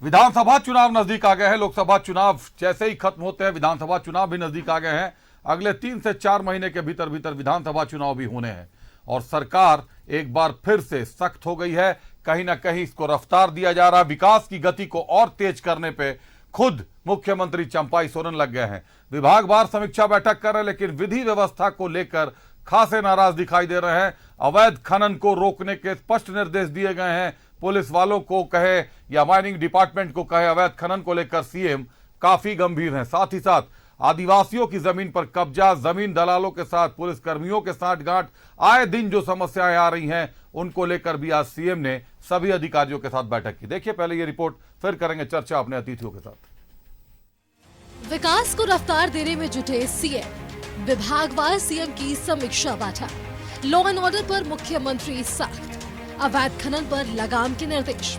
विधानसभा चुनाव नजदीक आ गए हैं। लोकसभा चुनाव जैसे ही खत्म होते हैं, विधानसभा चुनाव भी नजदीक आ गए हैं। अगले 3 से 4 महीने के भीतर भीतर विधानसभा चुनाव भी होने हैं और सरकार एक बार फिर से सख्त हो गई है। कहीं ना कहीं इसको रफ्तार दिया जा रहा है। विकास की गति को और तेज करने पे खुद मुख्यमंत्री चंपाई सोरेन लग गए हैं। विभागवार समीक्षा बैठक कर रहे हैं, लेकिन विधि व्यवस्था को लेकर खासे नाराज दिखाई दे रहे हैं। अवैध खनन को रोकने के स्पष्ट निर्देश दिए गए हैं। पुलिस वालों को कहे या माइनिंग डिपार्टमेंट को कहे, अवैध खनन को लेकर सीएम काफी गंभीर हैं। साथ ही साथ आदिवासियों की जमीन पर कब्जा, जमीन दलालों के साथ पुलिस कर्मियों के साठगांठ, आए दिन जो समस्याएं आ रही हैं उनको लेकर भी आज सीएम ने सभी अधिकारियों के साथ बैठक की। देखिए पहले ये रिपोर्ट, फिर करेंगे चर्चा अपने अतिथियों के साथ। विकास को रफ्तार देने में जुटे सीएम। विभागवार सीएम की समीक्षा बैठक। लॉ एंड ऑर्डर पर मुख्यमंत्री सख्त। अवैध खनन पर लगाम के निर्देश।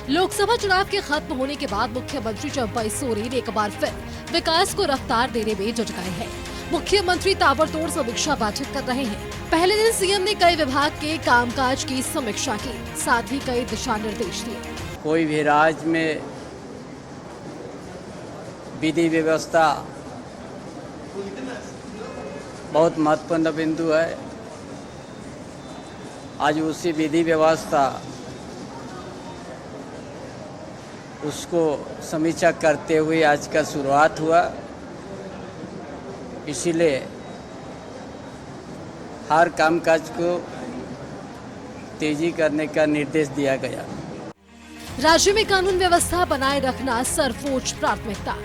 लोकसभा चुनाव के खत्म होने के बाद मुख्यमंत्री चंपाई सोरेन एक बार फिर विकास को रफ्तार देने में जुट गए हैं। मुख्यमंत्री ताबड़तोड़ समीक्षा बैठक कर रहे हैं। पहले दिन सीएम ने कई विभाग के कामकाज की समीक्षा की, साथ ही कई दिशा निर्देश दिए। कोई भी राज्य में विधि व्यवस्था बहुत महत्वपूर्ण बिंदु है। आज उसी विधि व्यवस्था उसको समीक्षा करते हुए आज का शुरुआत हुआ। इसीलिए हर कामकाज को तेजी करने का निर्देश दिया गया। राज्य में कानून व्यवस्था बनाए रखना सर्वोच्च प्राथमिकता।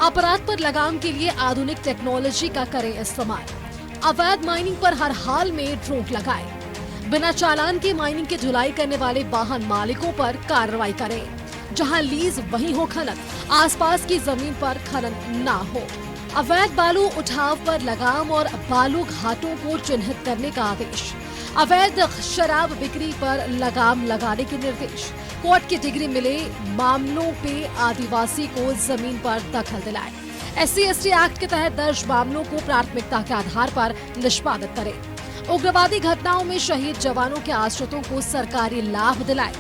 अपराध पर लगाम के लिए आधुनिक टेक्नोलॉजी का करें इस्तेमाल। अवैध माइनिंग पर हर हाल में रोक लगाए। बिना चालान के माइनिंग की ढुलाई करने वाले वाहन मालिकों पर कार्रवाई करें। जहां लीज वहीं हो खनन, आसपास की जमीन पर खनन ना हो। अवैध बालू उठाव पर लगाम और बालू घाटों को चिन्हित करने का आदेश। अवैध शराब बिक्री पर लगाम लगाने के निर्देश। कोर्ट की डिग्री मिले मामलों पे आदिवासी को जमीन पर दखल दिलाए। SC/ST एक्ट के तहत दर्ज मामलों को प्राथमिकता के आधार पर निष्पादित करें। उग्रवादी घटनाओं में शहीद जवानों के आश्रितों को सरकारी लाभ दिलाए।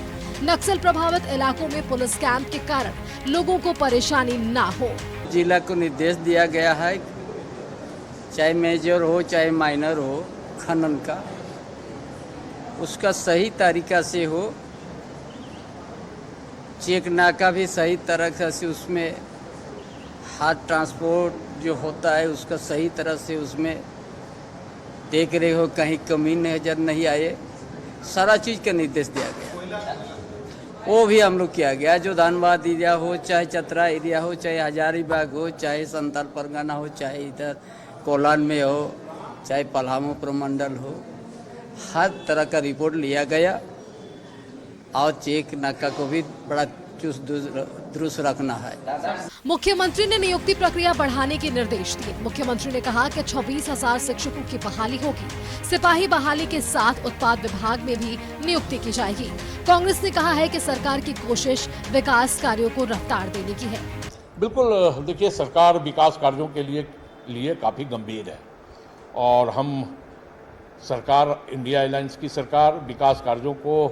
नक्सल प्रभावित इलाकों में पुलिस कैंप के कारण लोगों को परेशानी ना हो। जिला को निर्देश दिया गया है, चाहे मेजर हो चाहे माइनर हो, खनन का उसका सही तरीका से हो। चेक नाका भी सही तरह से उसमें हाथ ट्रांसपोर्ट जो होता है उसका सही तरह से उसमें देख रहे हो, कहीं कमी नजर नहीं आए। सारा चीज़ का निर्देश दिया गया। वो भी हम लोग किया गया। जो धनबाद एरिया हो, चाहे चतरा एरिया हो, चाहे हजारीबाग हो, चाहे संथाल परगना हो, चाहे इधर कोलान में हो, चाहे पलामू प्रमंडल हो, हर तरह का रिपोर्ट लिया गया। और चेक नाका को भी बड़ा चुस्त दुरुस्त रखना है। मुख्यमंत्री ने नियुक्ति प्रक्रिया बढ़ाने के निर्देश दिए। मुख्यमंत्री ने कहा कि 26,000 शिक्षकों की बहाली होगी। सिपाही बहाली के साथ उत्पाद विभाग में भी नियुक्ति की जाएगी। कांग्रेस ने कहा है कि सरकार की कोशिश विकास कार्यों को रफ्तार देने की है। बिल्कुल, देखिए सरकार विकास कार्यों के लिए काफ़ी गंभीर है और हम सरकार, इंडिया अलायंस की सरकार, विकास कार्यों को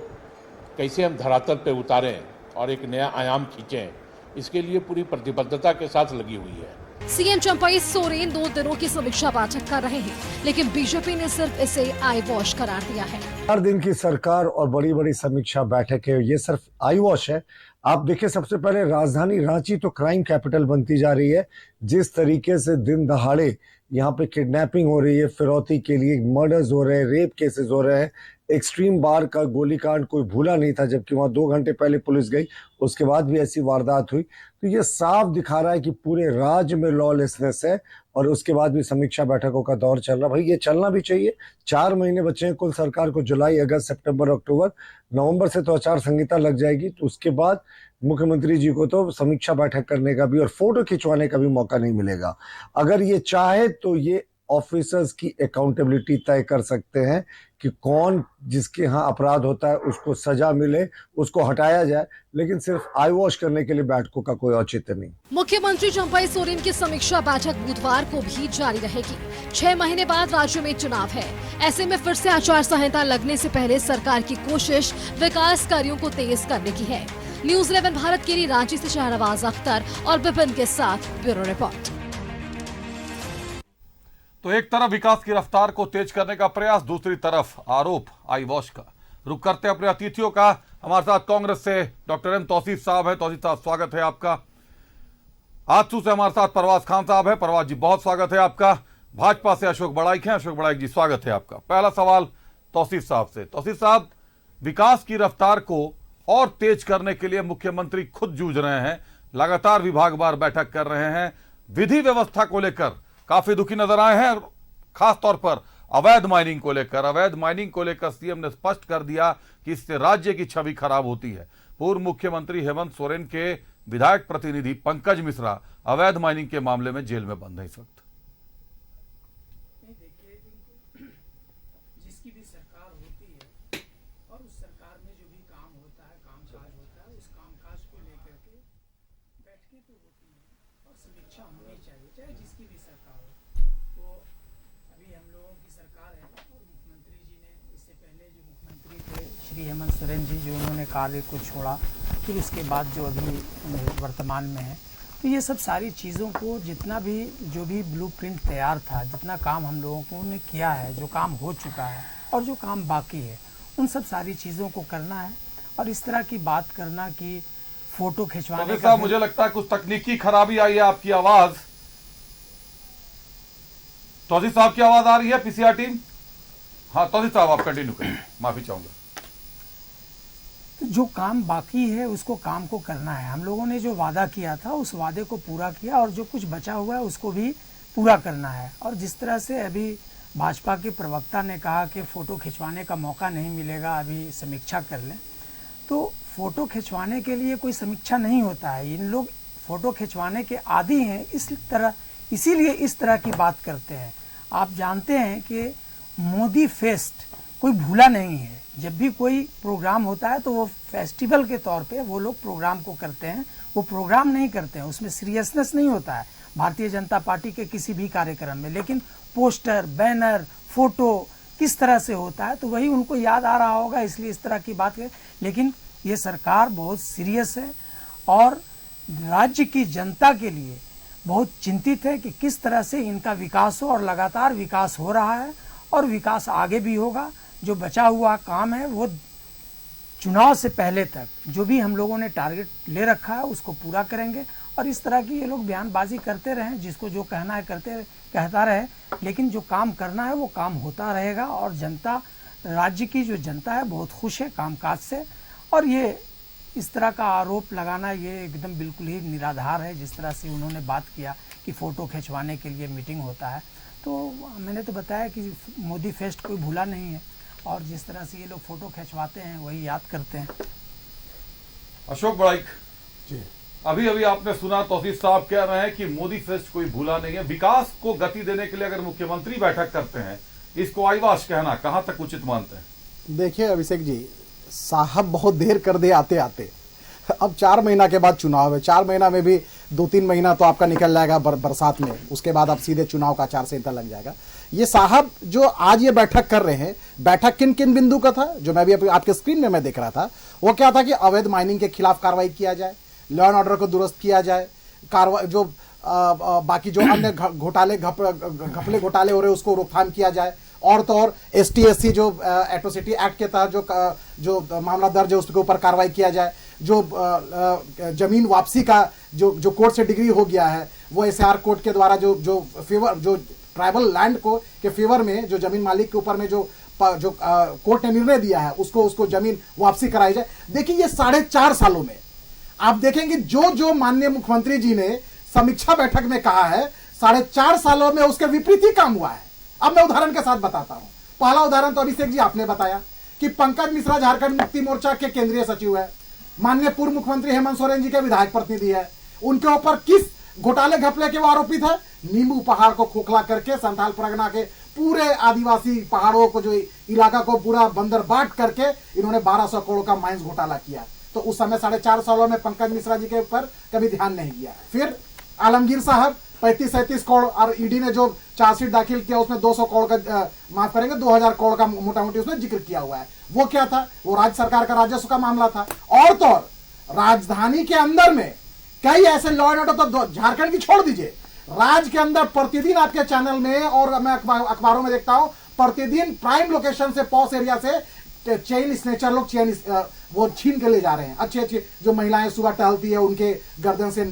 कैसे हम धरातल पे उतारें और एक नया आयाम खींचें, इसके लिए पूरी प्रतिबद्धता के साथ लगी हुई है। सीएम चंपाई सोरेन 2 दिनों की समीक्षा बैठक कर रहे हैं, लेकिन बीजेपी ने सिर्फ इसे आई वॉश करार दिया है। 4 दिन की सरकार और बड़ी बड़ी समीक्षा बैठक है, ये सिर्फ आई वॉश है। आप देखिए, सबसे पहले राजधानी रांची तो क्राइम कैपिटल बनती जा रही है। जिस तरीके से दिन दहाड़े यहाँ पे किडनैपिंग हो रही है, फिरौती के लिए मर्डर्स हो रहे हैं, रेप केसेस हो रहे हैं। एक्सट्रीम बार का गोलीकांड कोई भूला नहीं था, जबकि वहां 2 घंटे पहले पुलिस गई, उसके बाद भी ऐसी वारदात हुई। तो ये साफ दिखा रहा है कि पूरे राज्य में लॉलेसनेस है। और उसके बाद भी समीक्षा बैठकों का दौर चल रहा। भाई ये चलना भी चाहिए। 4 महीने बचे हैं कुल सरकार को। जुलाई, अगस्त, सितंबर, अक्टूबर, नवंबर से तो आचार संहिता लग जाएगी। तो उसके बाद मुख्यमंत्री जी को तो समीक्षा बैठक करने का भी और फोटो खिंचवाने का भी मौका नहीं मिलेगा। अगर ये चाहे तो ये ऑफिसर्स की अकाउंटेबिलिटी तय कर सकते हैं कि कौन जिसके यहाँ अपराध होता है उसको सजा मिले, उसको हटाया जाए, लेकिन सिर्फ आई वॉश करने के लिए बैठकों का कोई औचित्य नहीं। मुख्यमंत्री चंपाई सोरेन की समीक्षा बैठक बुधवार को भी जारी रहेगी। 6 महीने बाद राज्य में चुनाव है, ऐसे में फिर से आचार संहिता लगने से पहले सरकार की कोशिश विकास कार्यों को तेज करने की है। न्यूज 11 भारत के लिए रांची से शाहनवाज अख्तर और विपिन के साथ ब्यूरो रिपोर्ट। तो एक तरफ विकास की रफ्तार को तेज करने का प्रयास, दूसरी तरफ आरोप आई वॉश का। रुक करते अपने अतिथियों का। हमारे साथ कांग्रेस से डॉक्टर एम तौसीफ साहब है। तौसीफ साहब स्वागत है आपका। आजसू से हमारे साथ परवाज खान साहब है। परवाज जी बहुत स्वागत है आपका। भाजपा से अशोक बड़ाइक हैं। अशोक बड़ाइक जी स्वागत है आपका। पहला सवाल तौसीफ साहब से। तौसीफ साहब, विकास की रफ्तार को और तेज करने के लिए मुख्यमंत्री खुद जूझ रहे हैं, लगातार विभागवार बैठक कर रहे हैं, विधि व्यवस्था को लेकर काफी दुखी नजर आए हैं, खासतौर पर अवैध माइनिंग को लेकर। अवैध माइनिंग को लेकर सीएम ने स्पष्ट कर दिया कि इससे राज्य की छवि खराब होती है। पूर्व मुख्यमंत्री हेमंत सोरेन के विधायक प्रतिनिधि पंकज मिश्रा अवैध माइनिंग के मामले में जेल में बंद है इस वक्त। जिसकी भी सरकार होती है और उस सरकार में जो भी काम होता है, कामकाज होता है, उस कामकाज को लेकर के बैठकें तो होती हैं और समीक्षा होनी चाहिए, चाहे जिसकी भी सरकार हो। तो अभी हम लोगों की सरकार है और मुख्यमंत्री जी ने इससे पहले जो मुख्यमंत्री थे श्री हेमंत सोरेन जी, जो उन्होंने कार्य को छोड़ा, फिर उसके बाद जो अभी वर्तमान में है, तो ये सब सारी चीज़ों को जितना भी जो भी ब्लूप्रिंट तैयार था, जितना काम हम लोगों ने किया है, जो काम हो चुका है और जो काम बाकी है, उन सब सारी चीज़ों को करना है। और इस तरह की बात करना कि फोटो खिंचवाने का, मुझे लगता है कुछ तकनीकी खराबी आई है आपकी आवाज। तौसीफ साहब की आवाज आ रही है पीसीआर टीम? हाँ तौसीफ साहब आप कंटिन्यू करें, माफी चाहूंगा। तो जो काम बाकी है उसको काम को करना है। हम लोगों ने जो वादा किया था उस वादे को पूरा किया और जो कुछ बचा हुआ है उसको भी पूरा करना है। और जिस तरह से अभी भाजपा के प्रवक्ता ने कहा कि फ़ोटो खिंचवाने का मौका नहीं मिलेगा, अभी समीक्षा कर लें, तो फ़ोटो खिंचवाने के लिए कोई समीक्षा नहीं होता है। इन लोग फ़ोटो खिंचवाने के आदी हैं, इसीलिए इस तरह की बात करते हैं। आप जानते हैं कि मोदी फेस्ट कोई भूला नहीं है। जब भी कोई प्रोग्राम होता है तो वो फेस्टिवल के तौर पे वो लोग प्रोग्राम को करते हैं, वो प्रोग्राम नहीं करते हैं, उसमें सीरियसनेस नहीं होता है भारतीय जनता पार्टी के किसी भी कार्यक्रम में। लेकिन पोस्टर, बैनर, फोटो किस तरह से होता है तो वही उनको याद आ रहा होगा, इसलिए इस तरह की बात है। लेकिन ये सरकार बहुत सीरियस है और राज्य की जनता के लिए बहुत चिंतित है कि किस तरह से इनका विकास हो, और लगातार विकास हो रहा है और विकास आगे भी होगा। जो बचा हुआ काम है वो चुनाव से पहले तक जो भी हम लोगों ने टारगेट ले रखा है उसको पूरा करेंगे। और इस तरह की ये लोग बयानबाजी करते रहें, जिसको जो कहना है कहता रहे, लेकिन जो काम करना है वो काम होता रहेगा। और जनता, राज्य की जो जनता है बहुत खुश है कामकाज से। और ये इस तरह का आरोप लगाना ये एकदम बिल्कुल ही निराधार है। जिस तरह से उन्होंने बात किया कि फ़ोटो खिंचवाने के लिए मीटिंग होता है, तो मैंने तो बताया कि मोदी फेस्ट कोई भूला नहीं है और जिस तरह से ये लोग फोटो खिंचवाते हैं वही याद करते हैं। अशोक बड़ाइक जी, अभी अभी आपने सुना तौसीफ साहब कह रहे हैं कि मोदी फेस्ट कोई भूला नहीं है। विकास को गति देने के लिए अगर मुख्यमंत्री बैठक करते हैं, इसको आईवाश कहना कहां तक उचित मानते हैं? देखिए अभिषेक जी, साहब बहुत देर कर दे आते आते। अब 4 महीना के बाद चुनाव है, 4 महीना में भी 2-3 महीना तो आपका निकल जाएगा बरसात में, उसके बाद आप सीधे चुनाव का आचार संहिता लग जाएगा। ये साहब जो आज ये बैठक कर रहे हैं, बैठक किन किन बिंदु का था जो मैं भी आपके स्क्रीन में मैं देख रहा था, वो क्या था कि अवैध माइनिंग के खिलाफ कार्रवाई किया जाए, लॉ एंड ऑर्डर को दुरुस्त किया जाए, कार्रवाई जो बाकी जो अन्य घोटाले घपले घोटाले हो रहे उसको रोकथाम किया जाए, और तो और ST/SC जो एट्रोसिटी एक्ट के तहत जो मामला दर्ज है उसके ऊपर कार्रवाई किया जाए, जो जमीन वापसी का जो कोर्ट से डिग्री हो गया है वो SAR कोर्ट के द्वारा जो फेवर जो ट्राइबल लैंड को के फेवर में जो जमीन मालिक के ऊपर में जो कोर्ट ने निर्णय दिया है उसको जमीन वापसी कराई जाए। देखिए ये 4.5 सालों में आप देखेंगे जो माननीय मुख्यमंत्री जी ने समीक्षा बैठक में कहा है, 4.5 सालों में उसके विपरीत ही काम हुआ है। अब मैं उदाहरण के साथ बताता हूं। पहला उदाहरण तो अभिषेक जी आपने बताया कि पंकज मिश्रा झारखंड मुक्ति मोर्चा के केंद्रीय सचिव है, माननीय पूर्व मुख्यमंत्री हेमंत सोरेन जी के विधायक प्रतिनिधि है। उनके ऊपर किस घोटाले घपले के वो आरोपित है? नींबू पहाड़ को खोखला करके संथाल परगना के पूरे आदिवासी पहाड़ों को जो इलाका को पूरा बंदर बाट करके इन्होंने 1200 करोड़ का माइंस घोटाला किया। तो उस समय 4.5 सालों में पंकज मिश्रा जी के ऊपर कभी ध्यान नहीं दिया। फिर आलमगीर साहब 35-37 करोड़, और ईडी ने जो चार्जशीट दाखिल किया उसमें 200 करोड़ का माफ करेंगे 2000 करोड़ का मोटा मोटी उसमें जिक्र किया हुआ है। वो क्या था? वो राज्य सरकार का राजस्व का मामला था। और तो और राजधानी के अंदर में कई ऐसे लॉ एंड ऑर्डर, तो झारखंड की छोड़ दीजिए, राज्य के अंदर प्रतिदिन आपके चैनल में और मैं अखबारों में देखता हूं, प्रतिदिन प्राइम लोकेशन से, पॉस एरिया से चेन स्नेचर लोग चेन वो छीन के ले जा रहे हैं। अच्छी अच्छी जो महिलाएं सुबह टहलती है उनके गर्दन से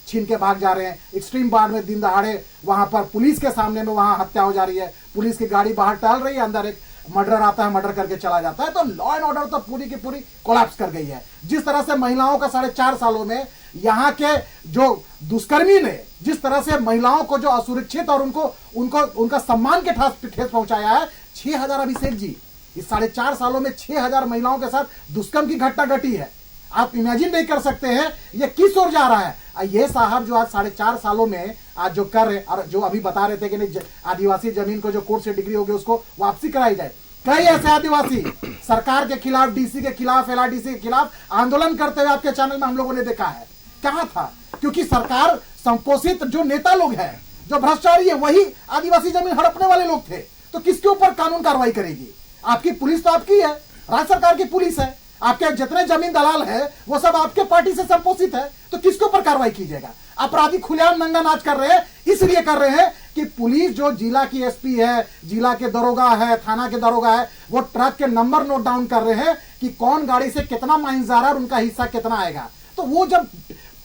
छीन के भाग जा रहे हैं। एक्सट्रीम बार में दिन दहाड़े वहां पर पुलिस के सामने में वहां हत्या हो जा रही है, पुलिस की गाड़ी बाहर टहल रही है, अंदर एक मर्डर आता है, मर्डर करके चला जाता है। तो लॉ एंड ऑर्डर तो पूरी की पूरी कोलैप्स कर गई है। जिस तरह से महिलाओं का 4.5 सालों में यहाँ के जो दुष्कर्मी ने जिस तरह से महिलाओं को जो असुरक्षित और उनका सम्मान के ठेस पहुंचाया है, 6000 अभिषेक जी, इस 4.5 सालों में 6000 महिलाओं के साथ दुष्कर्म की घटना घटी है। आप इमेजिन नहीं कर सकते हैं ये किस ओर जा रहा है। ये साहब जो आज 4.5 सालों में आज जो कर रहे, और जो अभी बता रहे थे कि नहीं आदिवासी जमीन को जो कोर्ट से डिग्री होगी उसको वापसी कराई जाए। कई ऐसे आदिवासी सरकार के खिलाफ, डीसी के खिलाफ, एलआरडीसी के खिलाफ आंदोलन करते हुए आपके चैनल में हम लोगों ने देखा है। कहां था? क्योंकि सरकार संपोषित जो नेता लोग हैं, जो भ्रष्टाचारी है, वही आदिवासी जमीन हड़पने वाले लोग थे। तो किसके ऊपर कानून कार्रवाई करेगी? आपकी पुलिस तो आपकी है, राज्य सरकार की पुलिस है, आपके जितने जमीन दलाल है वो सब आपके पार्टी से संपोषित है। तो किसके ऊपर कार्रवाई कीजिएगा? अपराधी खुलेआम नंगा नाच कर रहे हैं, इसलिए कर रहे हैं कि पुलिस जो जिला की एसपी है, जिला के दरोगा है, थाना के दरोगा है, वो ट्रक के नंबर नोट डाउन कर रहे हैं कि कौन गाड़ी से कितना माइंस जा रहा है और उनका हिस्सा कितना आएगा। तो वो जब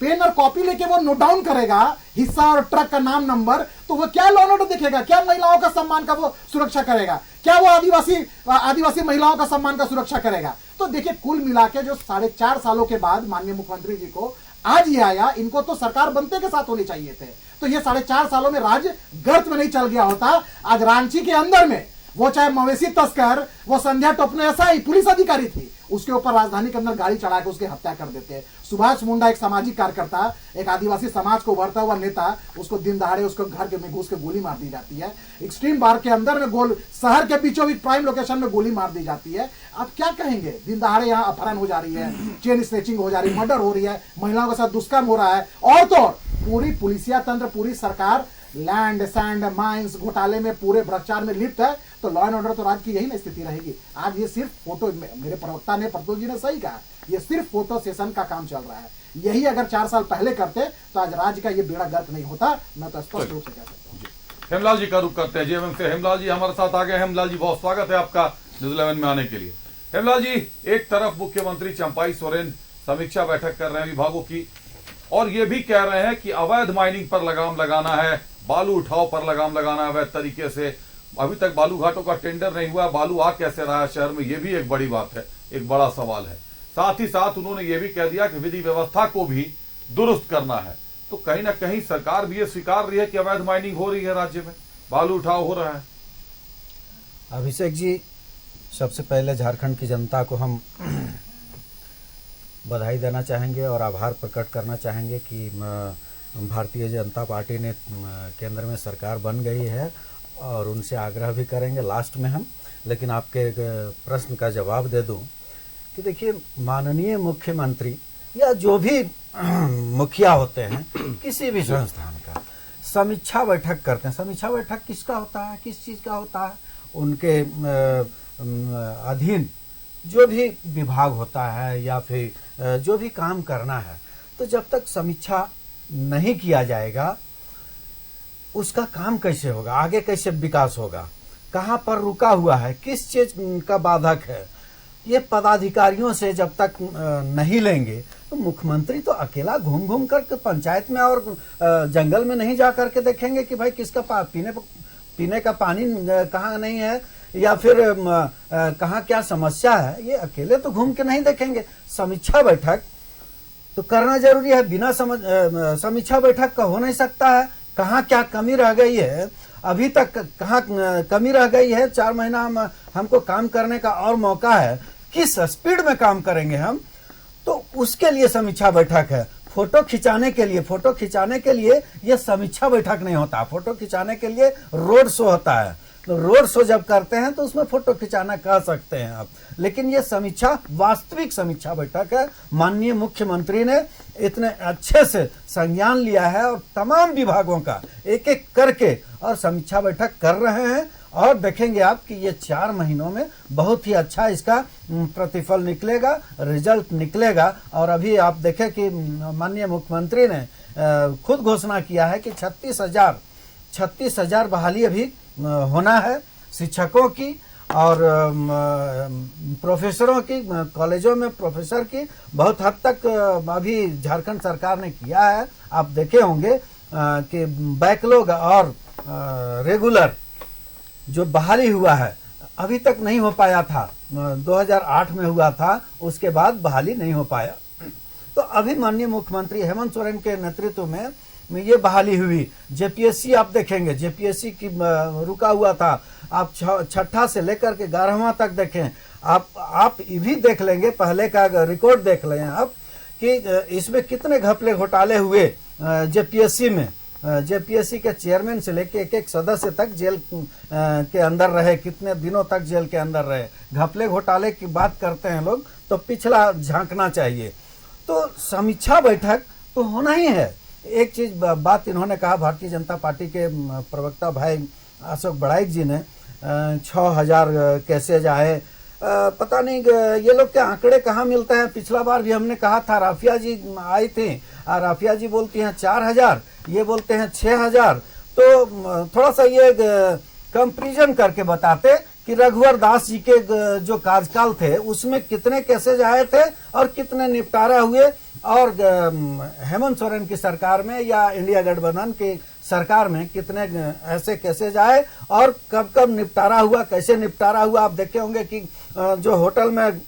पेन और कॉपी लेके वो नोट डाउन करेगा हिस्सा और ट्रक का नाम नंबर, तो वो क्या लॉ एंड ऑर्डर देखेगा? क्या महिलाओं का सम्मान का वो सुरक्षा करेगा? क्या वो आदिवासी महिलाओं का सम्मान का सुरक्षा करेगा? तो देखिए, कुल मिला के जो 4.5 सालों के बाद माननीय मुख्यमंत्री जी को आज ये आया, इनको तो सरकार बनते के साथ होने चाहिए थे। तो ये 4.5 सालों में राज्य गर्त में नहीं चल गया होता। आज रांची के अंदर में वो चाहे मवेशी तस्कर, वो संध्या टोपने ऐसा ही पुलिस अधिकारी थी, उसके ऊपर राजधानी के अंदर गाड़ी चढ़ा के उसकी हत्या कर देते हैं। सुभाष मुंडा एक सामाजिक कार्यकर्ता, एक आदिवासी समाज को उभरता हुआ नेता, उसको दिन दहाड़े उसको घर के में घुस के गोली मार दी जाती है। एक्सट्रीम बार के अंदर में शहर के बीचों बीच प्राइम लोकेशन में गोली मार दी जाती है। आप क्या कहेंगे? दिन दहाड़े यहाँ अपहरण हो जा रही है, चेन स्नेचिंग हो जा रही है, मर्डर हो रही है, महिलाओं के साथ दुष्कर्म हो रहा है, और तो पूरी पुलिसिया तंत्र, पूरी सरकार लैंड सैंड माइंस घोटाले में, पूरे भ्रष्टाचार में लिप्त है। तो लॉ एंड ऑर्डर तो राज्य की यही ना स्थिति रहेगी। आज ये सिर्फ फोटो, मेरे प्रवक्ता ने, प्रतुल जी ने सही कहा, ये सिर्फ फोटो सेशन का काम चल रहा है। यही अगर 4 साल पहले करते तो आज राज्य का ये बेड़ा गर्क नहीं होता। मैं तो स्पष्ट रूप से कह सकता हूँ। हेमलाल जी का रुख करते हैं जेएमएम से। हेमलाल जी हमारे साथ आ गए। हेमलाल जी, बहुत स्वागत है आपका न्यूज़ 11 में आने के लिए। हेमलाल जी, एक तरफ मुख्यमंत्री चंपाई सोरेन समीक्षा बैठक कर रहे हैं विभागों की, और ये भी कह रहे हैं कि अवैध माइनिंग पर लगाम लगाना है, बालू उठाव पर लगाम लगाना है अवैध तरीके से। अभी तक बालू घाटों का टेंडर नहीं हुआ, बालू आ कैसे रहा है शहर में, ये भी एक बड़ी बात है, एक बड़ा सवाल है। साथ ही साथ उन्होंने ये भी कह दिया कि विधि व्यवस्था को भी दुरुस्त करना है। तो कहीं ना कहीं सरकार भी ये स्वीकार रही है कि अवैध माइनिंग हो रही है, राज्य में बालू उठाव हो रहा है। अभिषेक जी, सबसे पहले झारखंड की जनता को हम बधाई देना चाहेंगे और आभार प्रकट करना चाहेंगे कि भारतीय जनता पार्टी ने केंद्र में सरकार बन गई है, और उनसे आग्रह भी करेंगे लास्ट में हम। लेकिन आपके प्रश्न का जवाब दे दूं कि देखिए, माननीय मुख्यमंत्री या जो भी मुखिया होते हैं किसी भी संस्थान का, समीक्षा बैठक करते हैं। समीक्षा बैठक किसका होता है, किस चीज़ का होता है? उनके अधीन जो भी विभाग होता है या फिर जो भी काम करना है, तो जब तक समीक्षा नहीं किया जाएगा उसका काम कैसे होगा, आगे कैसे विकास होगा, कहाँ पर रुका हुआ है, किस चीज का बाधक है, ये पदाधिकारियों से जब तक नहीं लेंगे तो मुख्यमंत्री तो अकेला घूम घूम कर पंचायत में और जंगल में नहीं जा करके देखेंगे कि भाई किसका पीने का पानी कहाँ नहीं है या फिर कहाँ क्या समस्या है। ये अकेले तो घूम के नहीं देखेंगे। समीक्षा बैठक तो करना जरूरी है, बिना समीक्षा बैठक का हो नहीं सकता है। कहाँ क्या कमी रह गई है, अभी तक कहाँ कमी रह गई है, 4 महीना हमको काम करने का और मौका है, किस स्पीड में काम करेंगे हम, तो उसके लिए समीक्षा बैठक है। फोटो खिंचाने के लिए ये समीक्षा बैठक नहीं होता, फोटो खिंचाने के लिए रोड शो होता है। तो रोड शो जब करते हैं तो उसमें फोटो खिंचाना कह सकते हैं आप, लेकिन ये समीक्षा वास्तविक समीक्षा बैठक है। माननीय मुख्यमंत्री ने इतने अच्छे से संज्ञान लिया है और तमाम विभागों का एक एक करके और समीक्षा बैठक कर रहे हैं और देखेंगे आप कि ये 4 महीनों में बहुत ही अच्छा इसका प्रतिफल निकलेगा, रिजल्ट निकलेगा। और अभी आप देखें कि माननीय मुख्यमंत्री ने खुद घोषणा किया है कि 36,000 बहाली अभी होना है शिक्षकों की और प्रोफेसरों की, कॉलेजों में प्रोफेसर की बहुत हद तक अभी झारखंड सरकार ने किया है। आप देखे होंगे कि बैकलॉग और रेगुलर जो बहाली हुआ है अभी तक नहीं हो पाया था, 2008 में हुआ था, उसके बाद बहाली नहीं हो पाया। तो अभी माननीय मुख्यमंत्री हेमंत सोरेन के नेतृत्व में ये बहाली हुई। जेपीएससी आप देखेंगे, जेपीएससी की रुका हुआ था, आप 6ठा से लेकर के 11वां तक देखें, आप ये भी देख लेंगे, पहले का रिकॉर्ड देख लें आप कि इसमें कितने घपले घोटाले हुए जेपीएससी में। जेपीएससी के चेयरमैन से लेके एक सदस्य तक जेल के अंदर रहे, कितने दिनों तक जेल के अंदर रहे। घपले घोटाले की बात करते हैं लोग तो पिछला झांकना चाहिए। तो समीक्षा बैठक तो होना ही है। एक चीज बात इन्होंने कहा, भारतीय जनता पार्टी के प्रवक्ता भाई अशोक बड़ाइक जी ने 6,000 कैसे आए, पता नहीं ये लोग के आंकड़े कहाँ मिलते हैं। पिछला बार भी हमने कहा था, राफिया जी आई थी और राफिया जी बोलती हैं 4,000, ये बोलते हैं 6,000। तो थोड़ा सा ये कंपैरिजन करके बताते कि रघुवर दास जी के जो कार्यकाल थे उसमें कितने केसेज आए थे और कितने निपटारा हुए, और हेमंत सोरेन की सरकार में या इंडिया गठबंधन की सरकार में कितने ऐसे केसेज आए और कब कब निपटारा हुआ, कैसे निपटारा हुआ। आप देखे होंगे कि जो होटल में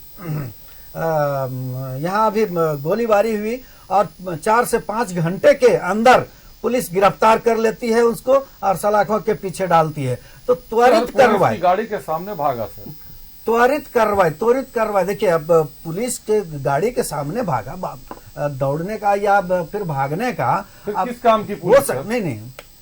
यहाँ अभी गोलीबारी हुई और 4 से 5 घंटे के अंदर पुलिस गिरफ्तार कर लेती है उसको और सलाखों के पीछे डालती है। तो त्वरित कार्रवाई, गाड़ी के सामने भागा सर, त्वरित कार्रवाई। देखिए अब पुलिस के गाड़ी के सामने भागा, दौड़ने का या फिर भागने का किस काम की पुलिस? नहीं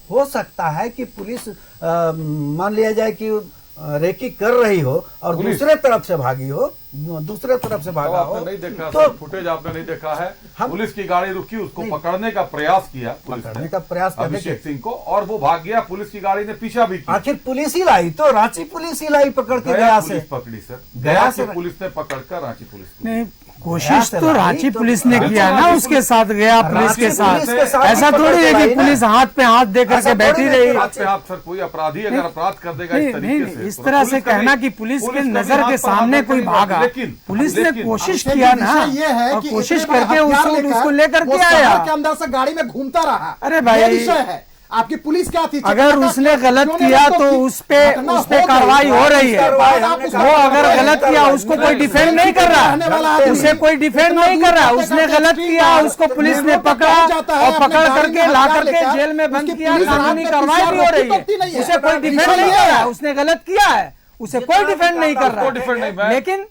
हो सकता है कि पुलिस मान लिया जाए कि रेकी कर रही हो और दूसरे तरफ से भागी हो, दूसरे तरफ से भागा हो। नहीं देखा तो फुटेज आपने नहीं देखा है, पुलिस की गाड़ी रुकी, उसको पकड़ने का प्रयास किया पकड़ने का प्रयास अभिषेक सिंह को, और वो भाग गया। पुलिस की गाड़ी ने पीछा भी किया। आखिर पुलिस ही लाई, तो रांची पुलिस ही लाई पकड़ के गया से पकड़ी सर, गया से पुलिस ने पकड़कर रांची पुलिस नहीं, कोशिश तो रांची पुलिस ने किया ना, उसके साथ गया पुलिस के साथ। ऐसा थोड़ी है कि पुलिस हाथ पे हाथ दे करके बैठी रही। सर कोई अपराधी अगर अपराध कर देगा इस तरीके से, इस तरह से कहना कि पुलिस के नजर के सामने कोई भागा, पुलिस ने कोशिश किया ना, और कोशिश करके उसको लेकर के आया, के अंदर से गाड़ी में घूमता रहा। अरे भाई विषय है, आपकी पुलिस क्या थी? अगर उसने गलत किया तो उस पे कार्रवाई हो रही है। वो अगर गलत किया उसको कोई डिफेंड नहीं कर रहा, उसे कोई डिफेंड नहीं कर रहा। उसने गलत किया, उसको पुलिस ने पकड़ा और पकड़ करके ला करके जेल में बंद किया, कानूनी कार्रवाई भी हो रही है। उसे कोई डिफेंड नहीं कर रहा, उसने गलत किया है, उसे कोई डिफेंड नहीं कर रहा। लेकिन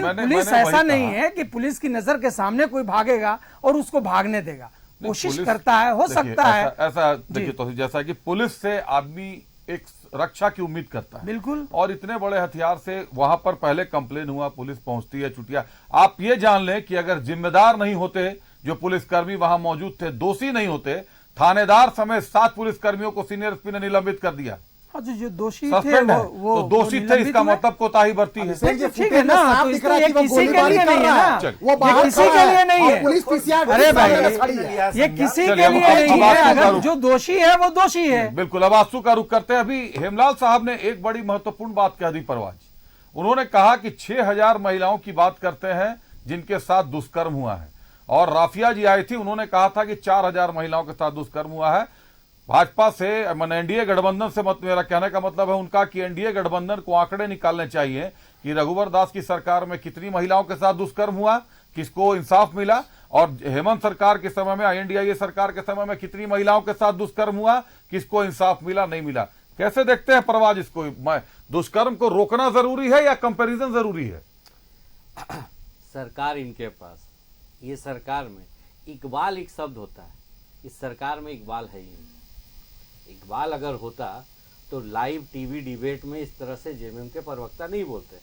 पुलिस ऐसा नहीं है कि पुलिस की नजर के सामने कोई भागेगा और उसको भागने देगा। कोशिश करता है, हो सकता है ऐसा। देखिए तो जैसा कि पुलिस से आदमी एक रक्षा की उम्मीद करता है, बिल्कुल, और इतने बड़े हथियार से वहां पर पहले कंप्लेन हुआ, पुलिस पहुंचती है, छुट्टियां। आप ये जान लें कि अगर जिम्मेदार नहीं होते जो पुलिसकर्मी वहां मौजूद थे, दोषी नहीं होते, थानेदार समेत 7 पुलिसकर्मियों को सीनियर एसपी ने निलंबित कर दिया। जो दोषी थे वो तो दोषी थे, इसका मतलब कोताही बरती है। ठीक है ना, तो इसका ये किसी के लिए नहीं है ना, ये किसी के लिए नहीं है। अरे भाई ये किसी के लिए नहीं है, अगर जो दोषी है वो दोषी है। बिल्कुल। अब आंसू का रुख करते हैं। अभी हेमलाल साहब ने एक बड़ी महत्वपूर्ण बात कह दी परवाज। उन्होंने कहा कि 6,000 महिलाओं की बात करते हैं जिनके साथ दुष्कर्म हुआ है, और राफिया जी आई थी, उन्होंने कहा था कि 4,000 महिलाओं के साथ दुष्कर्म हुआ है। भाजपा से एनडीए गठबंधन से मेरा कहने का मतलब है उनका कि एनडीए गठबंधन को आंकड़े निकालने चाहिए कि रघुवर दास की सरकार में कितनी महिलाओं के साथ दुष्कर्म हुआ, किसको इंसाफ मिला, और हेमंत सरकार के समय में, एनडीए सरकार के समय में कितनी महिलाओं के साथ दुष्कर्म हुआ, किसको इंसाफ मिला, नहीं मिला। कैसे देखते हैं परवाज इसको? दुष्कर्म को रोकना जरूरी है या कंपैरिजन जरूरी है? सरकार इनके पास, ये सरकार में इकबाल एक शब्द होता है, इस सरकार में इकबाल है ही नहीं। इकबाल अगर होता तो लाइव टीवी डिबेट में इस तरह से जेएमएम के प्रवक्ता नहीं बोलते।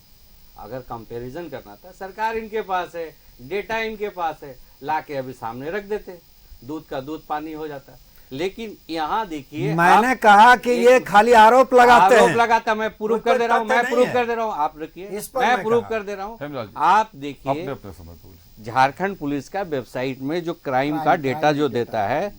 अगर कंपैरिजन करना था, सरकार इनके पास है, डेटा इनके पास है, लाके अभी सामने रख देते, दूध का दूध पानी हो जाता। लेकिन यहाँ देखिए, मैंने कहा कि ये खाली आरोप लगाते हैं। लगाता, मैं प्रूव कर दे रहा हूँ, मैं प्रूव कर दे रहा हूँ, आप रखिए, मैं प्रूव कर दे रहा हूँ। आप देखिए, झारखंड पुलिस का वेबसाइट में जो क्राइम का डेटा जो देता है,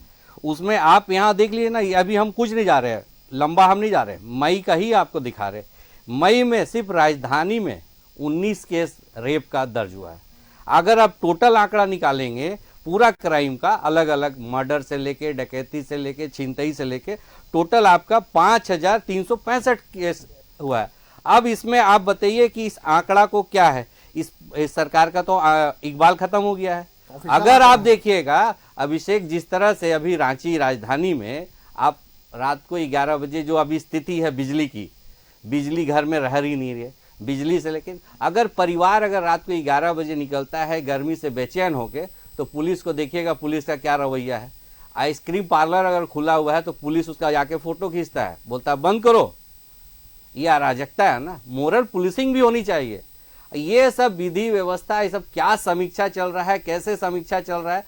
उसमें आप यहाँ देख लीजिए ना, अभी हम कुछ नहीं जा रहे हैं, लंबा हम नहीं जा रहे, मई का ही आपको दिखा रहे। मई में सिर्फ राजधानी में 19 केस रेप का दर्ज हुआ है। अगर आप टोटल आंकड़ा निकालेंगे पूरा क्राइम का, अलग अलग मर्डर से लेके, डकैती से लेके, छिनतई से लेके, टोटल आपका 5365 केस हुआ है। अब इसमें आप बताइए कि इस आंकड़ा को क्या है, इस सरकार का तो इकबाल खत्म हो गया है। अगर आप देखिएगा अभिषेक, जिस तरह से अभी रांची राजधानी में आप रात को 11 बजे जो अभी स्थिति है बिजली की, बिजली घर में रह ही नहीं रही है बिजली से। लेकिन अगर परिवार अगर रात को 11 बजे निकलता है गर्मी से बेचैन होके, तो पुलिस को देखिएगा, पुलिस का क्या रवैया है। आइसक्रीम पार्लर अगर खुला हुआ है तो पुलिस उसका जाके फोटो खींचता है, बोलता है बंद करो। ये अराजकता है ना, मोरल पुलिसिंग भी होनी चाहिए। ये सब विधि व्यवस्था, ये सब क्या समीक्षा चल रहा है, कैसे समीक्षा चल रहा है।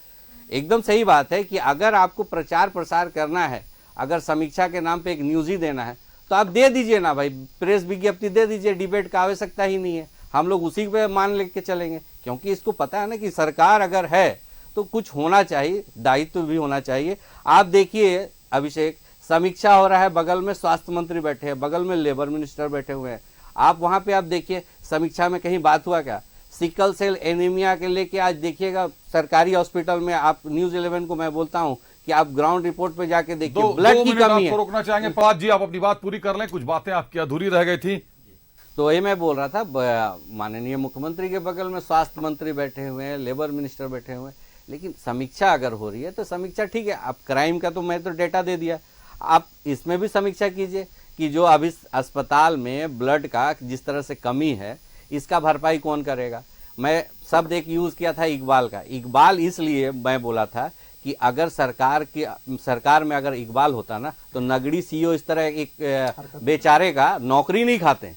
एकदम सही बात है कि अगर आपको प्रचार प्रसार करना है, अगर समीक्षा के नाम पे एक न्यूज ही देना है, तो आप दे दीजिए ना भाई, प्रेस विज्ञप्ति दे दीजिए, डिबेट का आवश्यकता ही नहीं है, हम लोग उसी पे मान लेके चलेंगे। क्योंकि इसको पता है ना कि सरकार अगर है तो कुछ होना चाहिए, दायित्व भी होना चाहिए। आप देखिए अभिषेक, समीक्षा हो रहा है, बगल में स्वास्थ्य मंत्री बैठे हैं, बगल में लेबर मिनिस्टर बैठे हुए हैं। आप वहां पे आप देखिए समीक्षा में कहीं बात हुआ क्या? सिकल सेल एनीमिया के लेके आज देखिएगा सरकारी हॉस्पिटल में, आप न्यूज 11 को मैं बोलता हूं कि आप ग्राउंड रिपोर्ट पे जाके देखिए, ब्लड की कमी है। रोकना चाहेंगे पराग जी, आप अपनी बात पूरी कर लें, कुछ बातें आपकी अधूरी रह गई थी। तो ये मैं बोल रहा था, माननीय मुख्यमंत्री के बगल में स्वास्थ्य मंत्री बैठे हुए हैं, लेबर मिनिस्टर बैठे हुए हैं, लेकिन समीक्षा अगर हो रही है तो समीक्षा ठीक है। आप क्राइम का तो मैं तो डेटा दे दिया, आप इसमें भी समीक्षा कीजिए कि जो अभी अस्पताल में ब्लड का जिस तरह से कमी है, इसका भरपाई कौन करेगा। मैं शब्द एक यूज किया था इकबाल का, इकबाल इसलिए मैं बोला था कि अगर सरकार में अगर इकबाल होता ना, तो नगरी सीईओ इस तरह एक बेचारे का नौकरी नहीं खाते।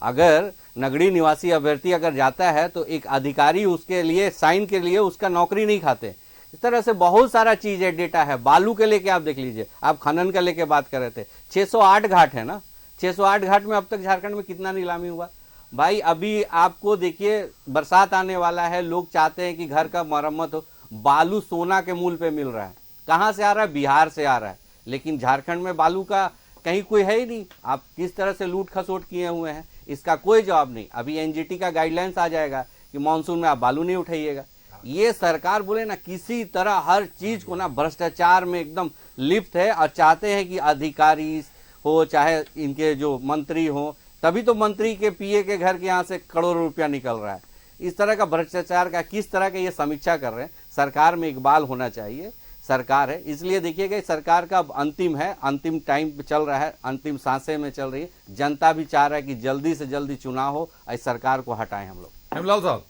अगर नगरी निवासी अभ्यर्थी अगर जाता है तो एक अधिकारी उसके लिए साइन के लिए उसका नौकरी नहीं खाते। इस तरह से बहुत सारा चीज है, डेटा है। बालू के लेके आप देख लीजिए, आप खनन का लेके बात कर रहे थे, 608 घाट है ना, 608 घाट में अब तक झारखंड में कितना नीलामी हुआ भाई। अभी आपको देखिए बरसात आने वाला है, लोग चाहते हैं कि घर का मरम्मत हो, बालू सोना के मूल पे मिल रहा है। कहां से आ रहा है? बिहार से आ रहा है। लेकिन झारखंड में बालू का कहीं कोई है ही नहीं। आप किस तरह से लूट खसोट किए हुए हैं, इसका कोई जवाब नहीं। अभी एनजीटी का गाइडलाइंस आ जाएगा कि मानसून में आप बालू नहीं उठाइएगा। ये सरकार बोले ना, किसी तरह हर चीज को ना भ्रष्टाचार में एकदम लिप्त है और चाहते हैं कि अधिकारी हो चाहे इनके जो मंत्री हो, तभी तो मंत्री के पीए के घर के यहाँ से करोड़ों रुपया निकल रहा है। इस तरह का भ्रष्टाचार का किस तरह का ये समीक्षा कर रहे हैं। सरकार में इकबाल होना चाहिए, सरकार है इसलिए देखिएगा सरकार का अब अंतिम है, अंतिम टाइम चल रहा है, अंतिम सांसें में चल रही है। जनता भी चाह रहा है कि जल्दी से जल्दी चुनाव हो, इस सरकार को हटाएं हम लोग। हेमलाल साहब,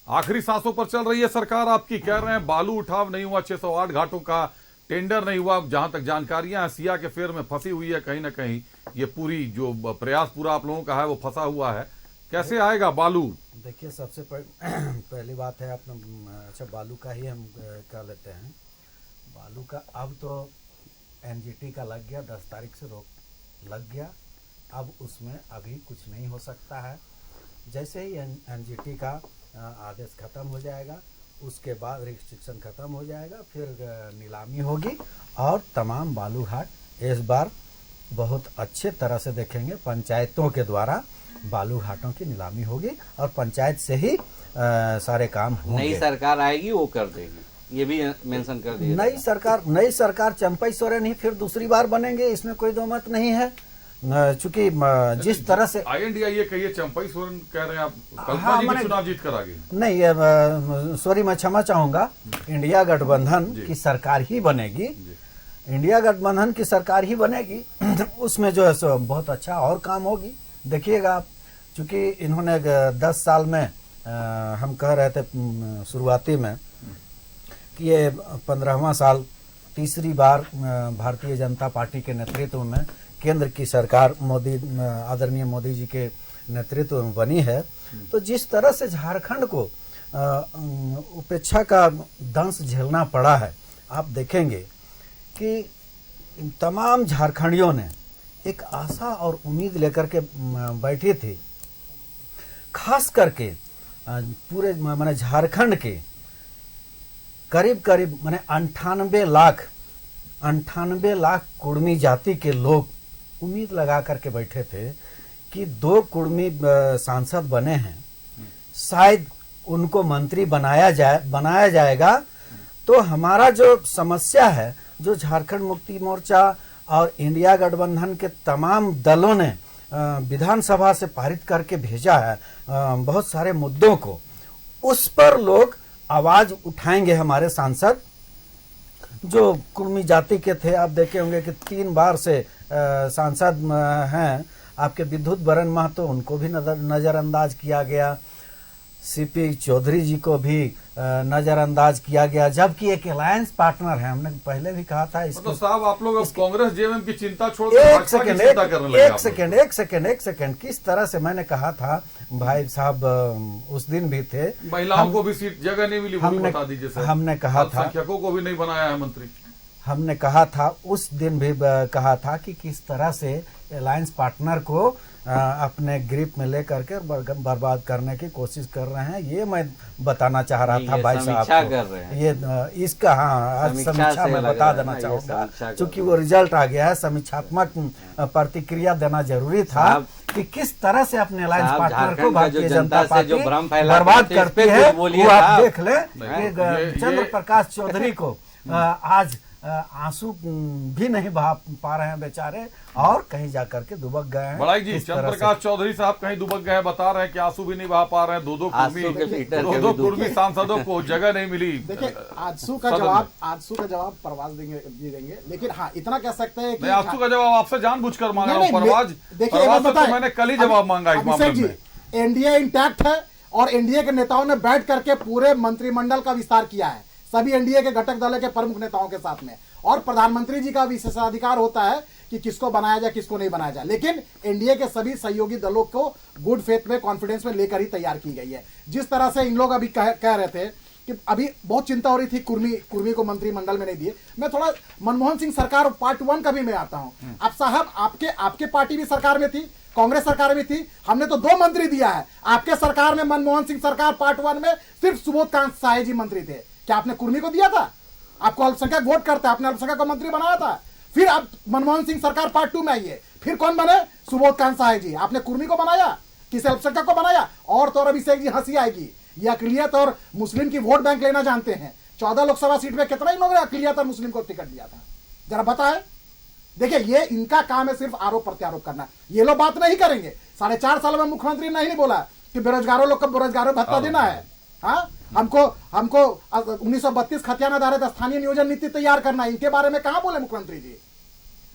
आखिरी सांसों पर चल रही है सरकार आपकी, कह रहे हैं बालू उठाव नहीं हुआ, 608 घाटों का टेंडर नहीं हुआ। जहां तक जानकारियां सिया के फेर में फंसी हुई है, कहीं ना कहीं ये पूरी जो प्रयास पूरा आप लोगों का है वो फंसा हुआ है। कैसे आएगा बालू? देखिए सबसे पहली बात है अपना, अच्छा बालू का ही हम कर लेते हैं। बालू का अब तो एनजीटी का लग गया, 10 तारीख से रोक लग गया। अब उसमें अभी कुछ नहीं हो सकता है। जैसे ही एनजीटी का आदेश खत्म हो जाएगा, उसके बाद रिस्ट्रिक्शन खत्म हो जाएगा, फिर नीलामी होगी और तमाम बालू घाट इस बार बहुत अच्छे तरह से देखेंगे। पंचायतों के द्वारा बालू घाटों की नीलामी होगी और पंचायत से ही सारे काम होंगे। नई सरकार आएगी वो कर देगी, ये भी मेंशन कर दिया। नई सरकार चंपई सोरेन ही फिर दूसरी बार बनेंगे, इसमें कोई दो मत नहीं है। चूंकि जिस तरह से INDIA कहिए, चंपई सोरेन कह रहे हैं आप, कल्पना जी चुनाव जीत कर आगे नहीं, सॉरी मैं क्षमा चाहूंगा, इंडिया गठबंधन की सरकार ही बनेगी, इंडिया गठबंधन की सरकार ही बनेगी। उसमें जो है सो बहुत अच्छा और काम होगी, देखिएगा आप। चूंकि इन्होंने 10 साल में हम कह रहे थे शुरुआती में कि ये 15वां साल तीसरी बार भारतीय जनता पार्टी के नेतृत्व में केंद्र की सरकार मोदी, आदरणीय मोदी जी के नेतृत्व में बनी है। तो जिस तरह से झारखंड को उपेक्षा का दंश झेलना पड़ा है, आप देखेंगे कि तमाम झारखंडियों ने एक आशा और उम्मीद लेकर के बैठे थे। खास करके पूरे माने झारखंड के करीब करीब माने 98 लाख कुर्मी जाति के लोग उम्मीद लगा करके बैठे थे कि 2 कुर्मी सांसद बने हैं, शायद उनको मंत्री बनाया जाएगा तो हमारा जो समस्या है, जो झारखंड मुक्ति मोर्चा और इंडिया गठबंधन के तमाम दलों ने विधानसभा से पारित करके भेजा है बहुत सारे मुद्दों को, उस पर लोग आवाज उठाएंगे। हमारे सांसद जो कुर्मी जाति के थे, आप देखे होंगे कि 3 बार से सांसद हैं आपके विद्युत बरन महतो, उनको भी नजरअंदाज किया गया। सीपी चौधरी जी को भी नजरअंदाज किया गया, जबकि एक अलायंस पार्टनर है। हमने पहले भी कहा था इसको। तो साहब आप लोग अब कांग्रेस जेएमएम की चिंता छोड़ एक सेकंड किस तरह से मैंने कहा था भाई साहब, उस दिन भी थे, महिलाओं को भी सीट जगह नहीं मिली, बता दीजिए सर। हमने कहा था अल्पसंख्यकों को भी नहीं बनाया है मंत्री। हमने कहा था उस दिन भी कहा था कि किस तरह से अलायंस पार्टनर को अपने ग्रिप में लेकर के बर्बाद करने की कोशिश कर रहे हैं। ये मैं बताना चाह रहा था भाई साहब को। ये इसका आज समीक्षा में बता देना चाहूंगा, क्योंकि वो रिजल्ट आ गया है। समीक्षात्मक प्रतिक्रिया देना जरूरी था कि किस तरह से अपने अलायंस पार्टनर को भारतीय जनता पार्टी बर्बाद करती है। वो आप देख ले, चंद्र प्रकाश चौधरी को आज आंसू भी नहीं बहा पा रहे हैं बेचारे, और कहीं जाकर के दुबक गए हैं। बड़ाई जी, चंद्र प्रकाश चौधरी साहब कहीं दुबक गए हैं, बता रहे हैं कि आंसू भी नहीं बहा पा रहे हैं। दो कुर्मी सांसदों को जगह नहीं मिली। देखिए आंसू का जवाब परवाज देंगे, लेकिन हाँ इतना कह सकते हैं कि आंसू का जवाब आपसे जानबूझकर मांग रहा हूँ। परवाज तो मैंने कल ही जवाब मांगा इस मामले में। एनडीए इंटैक्ट है और एनडीए के नेताओं ने बैठ करके पूरे मंत्रिमंडल का विस्तार किया है, सभी एनडीए के घटक दलों के प्रमुख नेताओं के साथ में। और प्रधानमंत्री जी का विशेषाधिकार होता है कि किसको बनाया जाए किसको नहीं बनाया जाए, लेकिन एनडीए के सभी सहयोगी दलों को गुड फेथ में, कॉन्फिडेंस में लेकर ही तैयार की गई है। जिस तरह से इन लोग अभी कह रहे थे कि अभी बहुत चिंता हो रही थी कुर्मी को मंत्रिमंडल में नहीं दिए। मैं थोड़ा मनमोहन सिंह सरकार पार्ट 1 का भी मैं आता हूं। अब साहब आपके पार्टी भी सरकार में थी, कांग्रेस सरकार में थी, हमने तो 2 मंत्री दिया है। आपके सरकार में मनमोहन सिंह सरकार पार्ट 1 में सिर्फ सुबोध कांत साय जी मंत्री थे। क्या आपने कुर्मी को दिया था? आपको अल्पसंख्यक वोट करता है, आपने अल्पसंख्यक को मंत्री बनाया था। फिर आप मनमोहन सिंह सरकार पार्ट 2 में आइए, फिर कौन बने? सुबोध कांत साय जी। आपने कुर्मी को बनाया? किसी अल्पसंख्यक को बनाया? और तो और अभिषेक जी हंसी आएगी, ये अकलियत और मुस्लिम की वोट बैंक लेना जानते हैं। 14 लोकसभा सीट में कितना इन लोगों ने अकलियत और मुस्लिम को टिकट दिया था, जरा बताए। देखिए ये इनका काम है सिर्फ आरोप प्रत्यारोप करना। ये लोग बात नहीं करेंगे। 4.5 साल में मुख्यमंत्री नहीं बोला कि बेरोजगारों लोग को बेरोजगारों भत्ता देना है। हाँ, हमको 1932 खतियान आधारित स्थानीय नियोजन नीति तैयार करना है, इनके बारे में कहां बोले मुख्यमंत्री जी?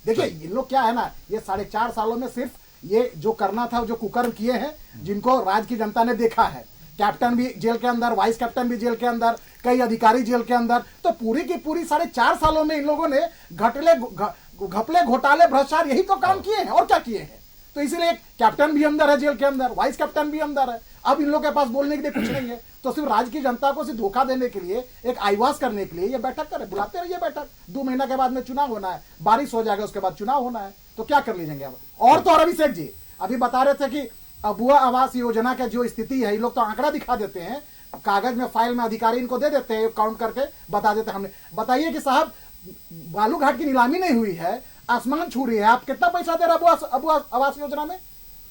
देखिए इन लोग क्या है ना, ये 4.5 सालों में सिर्फ ये जो करना था, जो कुकर्म किए हैं, जिनको राज्य की जनता ने देखा है। कैप्टन भी जेल के अंदर, वाइस कैप्टन भी जेल के अंदर, कई अधिकारी जेल के अंदर। तो पूरी की पूरी 4.5 सालों में इन लोगों ने घपले घोटाले भ्रष्टाचार यही तो काम किए हैं, और क्या किए हैं। तो इसीलिए कैप्टन भी अंदर है जेल के अंदर, वाइस कैप्टन भी अंदर है। अब इन लोगों के पास बोलने के लिए कुछ नहीं है, तो सिर्फ राज्य की जनता को सिर्फ धोखा देने के लिए, एक आईवास करने के लिए ये बैठक करे। बुलाते रहिए बैठक, 2 महीना के बाद में चुनाव होना है, बारिश हो जाएगा, उसके बाद चुनाव होना है, तो क्या कर लीजिएंगे अब। और तो और अभिषेक जी अभी बता रहे थे कि अबुआ आवास योजना का जो स्थिति है, ये लोग तो आंकड़ा दिखा देते हैं, कागज में फाइल में अधिकारी इनको दे देते हैं, काउंट करके बता देते हैं। हमने बताइए कि साहब बालूघाट की नीलामी नहीं हुई है, आसमान छू रही है, आप कितना पैसा दे रहे अबुआ आवास योजना में?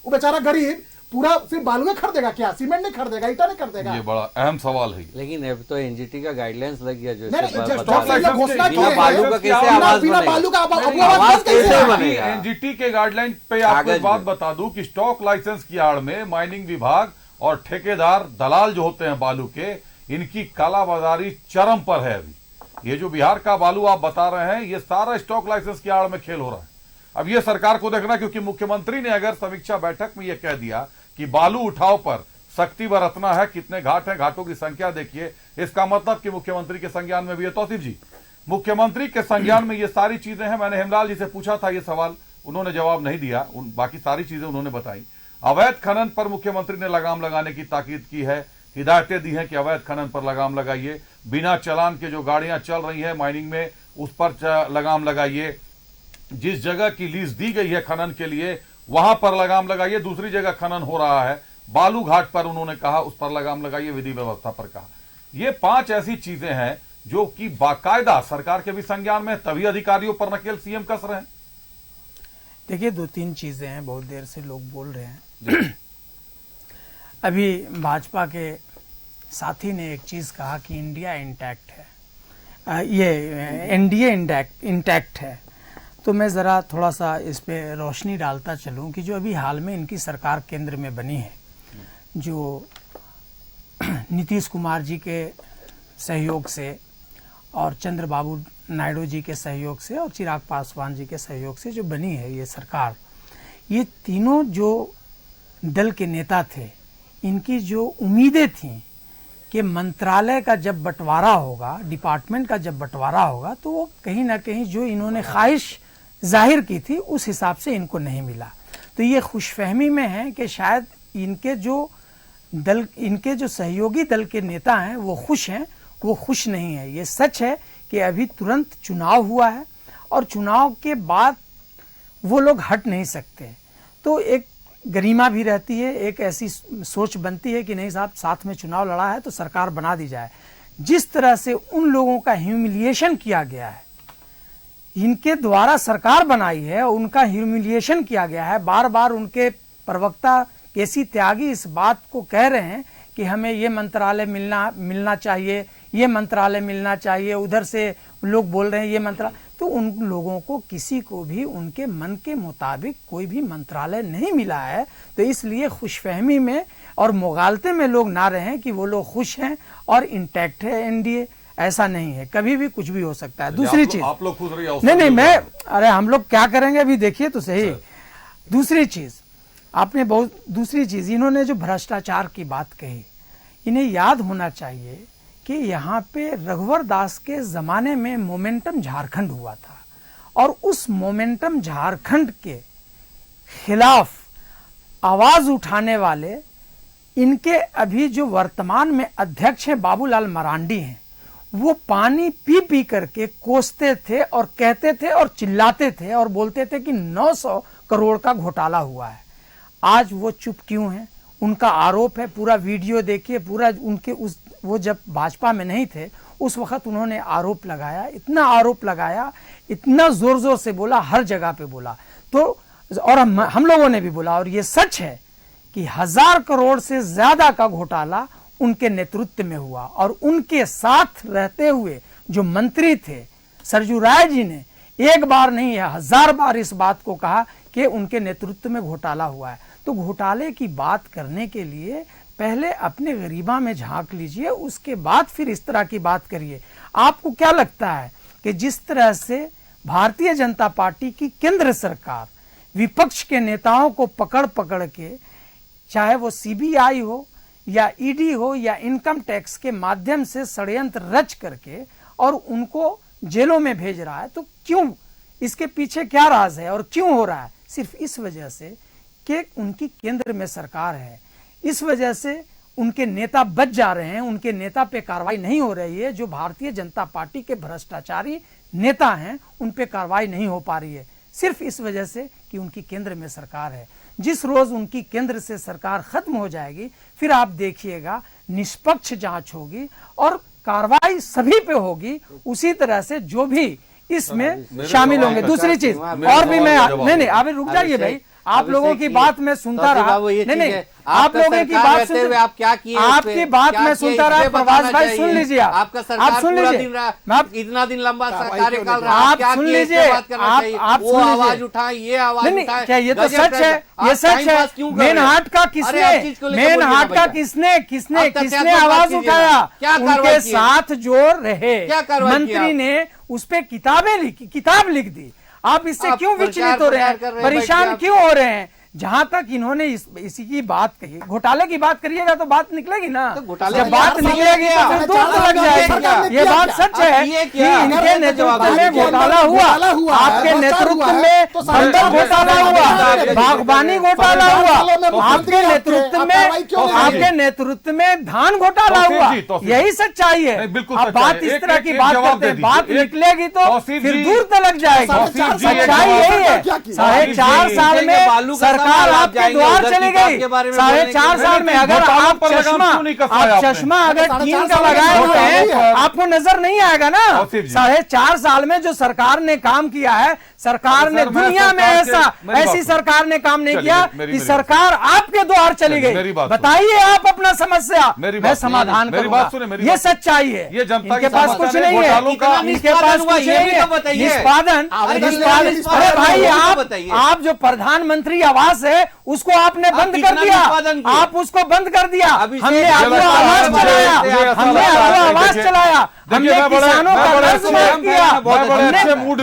वो बेचारा गरीब पूरा सिर्फ बालू खरीदेगा क्या? सीमेंट नहीं खरीदेगा, ईटा नहीं खरीदेगा? ये बड़ा अहम सवाल है। लेकिन अब तो एनजीटी का गाइडलाइंस लग गया, जो घोषणा की है, बालू का कैसे आवाज बनेगा? एनजीटी के गाइडलाइन पे आपको एक बात बता दूं कि स्टॉक लाइसेंस की आड़ में माइनिंग विभाग और ठेकेदार दलाल जो होते हैं बालू के, इनकी कालाबाजारी चरम पर है। अभी ये जो बिहार का बालू आप बता रहे हैं, ये सारा स्टॉक लाइसेंस की आड़ में खेल हो रहा है। अब ये सरकार को देखना, क्योंकि मुख्यमंत्री ने अगर समीक्षा बैठक में ये कह दिया कि बालू उठाव पर सख्ती बरतना है, कितने घाट हैं, घाटों की संख्या देखिए, इसका मतलब कि मुख्यमंत्री के संज्ञान में भी है। तौसीफ जी, मुख्यमंत्री के संज्ञान में ये सारी चीजें हैं। मैंने हेमलाल जी से पूछा था ये सवाल, उन्होंने जवाब नहीं दिया, बाकी सारी चीजें उन्होंने बताई। अवैध खनन पर मुख्यमंत्री ने लगाम लगाने की ताकीद की है, हिदायतें दी हैं कि अवैध खनन पर लगाम लगाइए। बिना चालान के जो गाड़ियां चल रही हैं माइनिंग में, उस पर लगाम लगाइए, जिस जगह की लीज दी गई है खनन के लिए वहां पर लगाम लगाइए, दूसरी जगह खनन हो रहा है बालू घाट पर उन्होंने कहा उस पर लगाम लगाइए, विधि व्यवस्था पर कहा। ये 5 ऐसी चीजें हैं जो कि बाकायदा सरकार के भी संज्ञान में, तभी अधिकारियों पर नकेल सीएम कस रहे हैं। देखिए 2-3 चीजें हैं, बहुत देर से लोग बोल रहे हैं। अभी भाजपा के साथी ने एक चीज कहा कि इंडिया इंटैक्ट है, ये एनडीए इंटैक्ट है। तो मैं ज़रा थोड़ा सा इस पे रोशनी डालता चलूं कि जो अभी हाल में इनकी सरकार केंद्र में बनी है, जो नीतीश कुमार जी के सहयोग से और चंद्रबाबू नायडू जी के सहयोग से और चिराग पासवान जी के सहयोग से जो बनी है ये सरकार, ये तीनों जो दल के नेता थे, इनकी जो उम्मीदें थीं कि मंत्रालय का जब बंटवारा होगा, डिपार्टमेंट का जब बंटवारा होगा, तो वो कहीं ना कहीं जो इन्होंने ख्वाहिश जाहिर की थी उस हिसाब से इनको नहीं मिला। तो ये खुशफहमी में है कि शायद इनके जो सहयोगी दल के नेता हैं वो खुश हैं, वो खुश नहीं है। ये सच है कि अभी तुरंत चुनाव हुआ है और चुनाव के बाद वो लोग हट नहीं सकते। तो एक गरिमा भी रहती है, एक ऐसी सोच बनती है कि नहीं साहब साथ में चुनाव लड़ा है तो सरकार बना दी जाए। जिस तरह से उन लोगों का ह्यूमिलिएशन किया गया है, इनके द्वारा सरकार बनाई है, उनका ह्यूमिलिएशन किया गया है। बार बार उनके प्रवक्ता केसी त्यागी इस बात को कह रहे हैं कि हमें ये मंत्रालय मिलना चाहिए, ये मंत्रालय मिलना चाहिए, उधर से लोग बोल रहे हैं ये मंत्रालय। तो उन लोगों को किसी को भी उनके मन के मुताबिक कोई भी मंत्रालय नहीं मिला है। तो इसलिए खुशफहमी में और मुगालते में लोग ना रहें कि वो लोग खुश हैं और इंटैक्ट है एनडीए। ऐसा नहीं है, कभी भी कुछ भी हो सकता है। दूसरी चीज, आप लोग खुश रहिए। नहीं, अरे हम लोग क्या करेंगे अभी देखिए तो सही। दूसरी चीज आपने दूसरी चीज, इन्होंने जो भ्रष्टाचार की बात कही, इन्हें याद होना चाहिए कि यहाँ पे रघुवर दास के जमाने में मोमेंटम झारखंड हुआ था और उस मोमेंटम झारखंड के खिलाफ आवाज उठाने वाले इनके अभी जो वर्तमान में अध्यक्ष हैं बाबूलाल मरांडी हैं, वो पानी पी पी करके कोसते थे और कहते थे और चिल्लाते थे और बोलते थे कि 900 करोड़ का घोटाला हुआ है। आज वो चुप क्यों हैं? उनका आरोप है, पूरा वीडियो देखिए, पूरा उनके वो जब भाजपा में नहीं थे उस वक्त उन्होंने आरोप लगाया, इतना आरोप लगाया, इतना जोर जोर से बोला, हर जगह पे बोला। तो और हम लोगों ने भी बोला और ये सच है कि 1000 करोड़ से ज्यादा का घोटाला उनके नेतृत्व में हुआ और उनके साथ रहते हुए जो मंत्री थे सरजू राय जी ने एक बार नहीं है 1000 बार इस बात को कहा कि उनके नेतृत्व में घोटाला हुआ है। तो घोटाले की बात करने के लिए पहले अपने गरीबा में झांक लीजिए, उसके बाद फिर इस तरह की बात करिए। आपको क्या लगता है कि जिस तरह से भारतीय जनता पार्टी की केंद्र सरकार विपक्ष के नेताओं को पकड़ पकड़ के, चाहे वो सीबीआई हो या ईडी हो या इनकम टैक्स के माध्यम से षड्यंत्र रच करके और उनको जेलों में भेज रहा है, तो क्यों, इसके पीछे क्या राज है और क्यों हो रहा है? सिर्फ इस वजह से कि उनकी केंद्र में सरकार है, इस वजह से उनके नेता बच जा रहे हैं, उनके नेता पे कार्रवाई नहीं हो रही है। जो भारतीय जनता पार्टी के भ्रष्टाचारी नेता हैं उन पे कार्रवाई नहीं हो पा रही है, सिर्फ इस वजह से कि उनकी केंद्र में सरकार है। जिस रोज उनकी केंद्र से सरकार खत्म हो जाएगी, फिर आप देखिएगा निष्पक्ष जांच होगी और कार्रवाई सभी पे होगी, उसी तरह से जो भी इसमें शामिल होंगे। दूसरी चीज और भी मैं नहीं अभी रुक जाइए भाई, आप लोगों की बात मैं सुनता रहा, नहीं आप लोगों की बात सुनते हुए आप क्या किए, आपकी बात मैं सुनता रहा। प्रभाष भाई सुन लीजिए, आप सुन लीजिए, इतना दिन लंबा कार्यकाल रहा, आप सुन लीजिए, आप वो आवाज उठाए, ये आवाज उठाए, क्या ये तो सच है, ये सच है। मेन हाट का किसने आवाज उठाया? उनके साथ जो रहे मंत्री ने उस पे किताब लिख दी। आप इससे क्यों विचलित हो रहे हैं, परेशान क्यों हो रहे हैं? जहां तक इन्होंने इसी की बात कही, घोटाले की बात करिएगा तो बात निकलेगी ना। तो घोटाले जब बात निकलेगी तो फिर दूर तो लग जाएगी। ये बात सच है कि इनके नेतृत्व में घोटाला हुआ, आपके नेतृत्व में बंदर घोटाला हुआ, बागबानी घोटाला हुआ, आपके नेतृत्व में धान घोटाला हुआ। यही सच्चाई है। अब बात इस तरह की बात करते हैं, बात निकलेगी तो फिर दूर तो लग जाएगी। सच्चाई यही है। 4.5 साल में सरकार आपके द्वार चली गई। 4.5 साल में अगर आप चश्मा अगर टीम का लगाए हुए हैं, आपको नजर नहीं आएगा ना। 4.5 साल में जो सरकार ने काम किया है, सरकार ने दुनिया में ऐसी सरकार ने काम नहीं किया कि सरकार आपके द्वार चली गई। बताइए आप अपना समस्या, मैं समाधान करूंगा। ये सच्चाई है। ये जनता इनके पास कुछ नहीं है, इनके पास कुछ नहीं है। निष्पादन, अरे भाई आप जो प्रधानमंत्री आवास है उसको आपने बंद कर दिया, आप उसको बंद कर दिया। हमने आपको आवाज चलाया, हमने आपको आवाज चलाया, हमने किसानों का कर्ज माफ किया,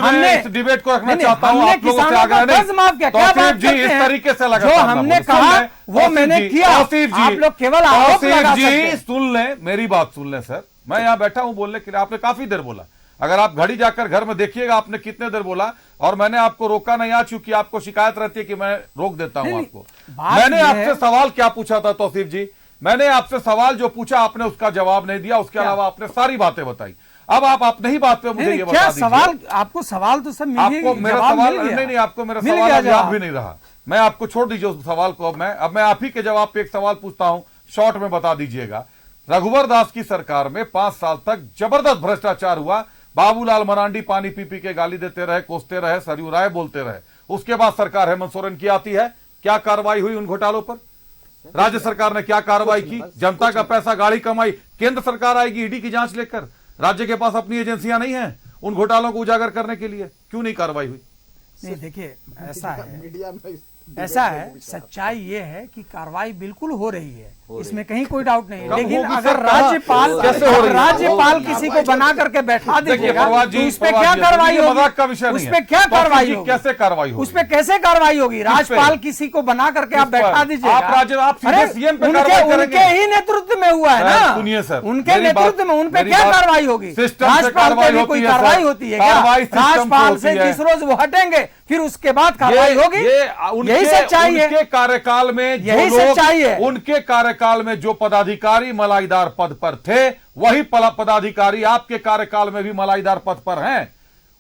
हमने डिबेट को रखना चाहता हूं, आप लोगों से आग्रह कर्ज माफ किया। क्या बात जी इस तरीके से लगा जो हमने कहा वो मैंने किया। आप लोग केवल आरोप लगा सकते हैं। सुन लें, मेरी बात सुन लें सर। मैं यहाँ बैठा हूं बोलने के लिए, आपने काफी देर बोला। अगर आप घड़ी जाकर घर में देखिएगा आपने कितने देर बोला, और मैंने आपको रोका नहीं आज, क्योंकि आपको शिकायत रहती है कि मैं रोक देता हूं आपको। मैंने आपसे सवाल क्या पूछा था तौसीफ जी? मैंने आपसे सवाल जो पूछा आपने उसका जवाब नहीं दिया, उसके अलावा आपने सारी बातें बताई। अब आप अपने ही बात पे मुझे ये बता दीजिए। सवाल आपको सवाल तो सब आपको मेरा सवाल नहीं, आपको मेरा सवाल जवाब भी नहीं रहा। मैं आपको छोड़ दीजिए उस सवाल को। अब मैं आप ही के जवाब पे एक सवाल पूछता हूं, शॉर्ट में बता दीजिएगा। रघुवर दास की सरकार में 5 साल तक जबरदस्त भ्रष्टाचार हुआ। बाबूलाल मरांडी पानी पी पी के गाली देते रहे, कोसते रहे, सरयू राय बोलते रहे। उसके बाद सरकार हेमंत सोरेन की आती है। क्या कार्रवाई हुई उन घोटालों पर? राज्य सरकार ने क्या कार्रवाई की? जनता का पैसा गाड़ी कमाई। केंद्र सरकार आएगी ईडी की जांच लेकर। राज्य के पास अपनी एजेंसियां नहीं है उन घोटालों को उजागर करने के लिए। क्यों नहीं कार्रवाई हुई? नहीं, देखिए ऐसा है, सच्चाई ये है कि कार्रवाई बिल्कुल हो रही है, इसमें कहीं कोई डाउट नहीं। लेकिन अगर राज्यपाल किसी को बना करके बैठा दीजिएगा तो उस पर क्या कार्रवाई होगी? उस पर क्या कार्रवाई होगी? कैसे कार्रवाई होगी? उस पर कैसे कार्रवाई होगी? राज्यपाल किसी को बना करके आप बैठा दीजिएगा। उनके ही नेतृत्व में हुआ है ना। सुनिए सर, उनके नेतृत्व में उन पे क्या कार्रवाई होगी? राज्यपाल पे भी कोई कार्रवाई होती है क्या? राज्यपाल से जिस रोज वो हटेंगे फिर उसके बाद कार्रवाई होगी। यही सच्चाई है। उनके कार्यकाल में यही सच्चाई है। उनके कार्यकाल में जो पदाधिकारी मलाईदार पद पर थे, वही पदाधिकारी आपके कार्यकाल में भी मलाईदार पद पर हैं।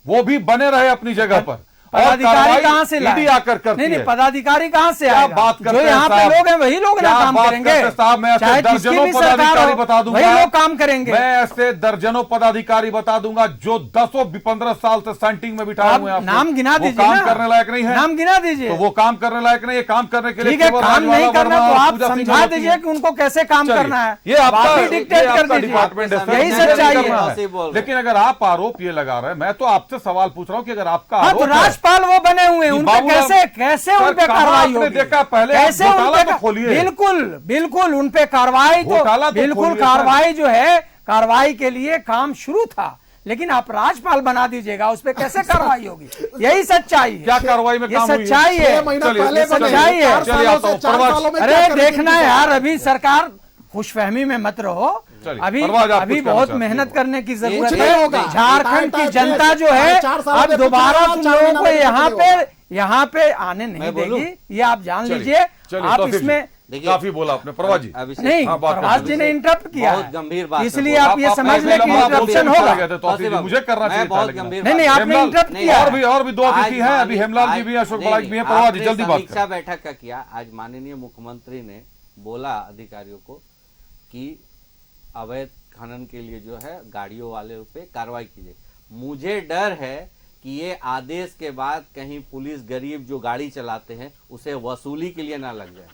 वो भी बने रहे अपनी जगह पर। पदाधिकारी कहां से लाए? आकर करती नहीं, पदाधिकारी कहां से आएगा? बात करते जो यहाँ पे लोग हैं वही लोग ना काम करेंगे। साहब मैं ऐसे दर्जनों पदाधिकारी बता दूंगा, वही लोग काम करेंगे। मैं ऐसे दर्जनों पदाधिकारी बता दूंगा जो 10-15 साल से सेंटिंग में बिठाए हुए हैं। नाम गिना दीजिए। काम करने लायक नहीं है, नाम गिना दीजिए। तो वो काम करने लायक नहीं है। काम करने के लिए काम नहीं करना तो आप समझा दीजिए कि उनको कैसे काम करना है। ये आपका डिक्टेट कर दीजिए, डिपार्टमेंट है, यही सच्चाई है। लेकिन अगर आप आरोप ये लगा रहे हैं, मैं तो आपसे सवाल पूछ रहा हूँ कि अगर आपका आरोप तो राज्यपाल वो बने हुए उन पे कैसे उन पे कार्रवाई होगी? देखा पहले कैसे उन पे? बिल्कुल उन पे कार्रवाई तो बिल्कुल कार्रवाई जो है, कार्रवाई के लिए काम शुरू था। लेकिन आप राज्यपाल बना दीजिएगा, उस पर कैसे कार्रवाई होगी? यही सच्चाई है। क्या कार्रवाई में काम हुई? सच्चाई है, सच्चाई है। अरे देखना है यार, अभी सरकार खुशफहमी में मत रहो। अभी बहुत मेहनत करने की जरूरत है। झारखंड की जनता जो है अब दोबारा तुम लोगों को यहाँ पे आने नहीं देगी, ये आप जान लीजिए। आप इसमें काफी बोला आपने प्रभा जी। नहीं, प्रभाष जी ने इंटरप्ट किया, बहुत गंभीर बात, इसलिए आप ये समझ लें कि इंटरप्शन होगा। मुझे करना चाहिए था, नहीं आपने इंटरप्ट किया। और भी 2 अतिथि हैं, अभी हेमलाल जी भी, अशोक बड़ाई भी हैं। प्रभा जी जल्दी बात। समीक्षा बैठक का किया आज, माननीय मुख्यमंत्री ने बोला अधिकारियों को कि अवैध खनन के लिए जो है गाड़ियों वाले पे कार्रवाई कीजिए। मुझे डर है कि ये आदेश के बाद कहीं पुलिस गरीब जो गाड़ी चलाते हैं उसे वसूली के लिए ना लग जाए।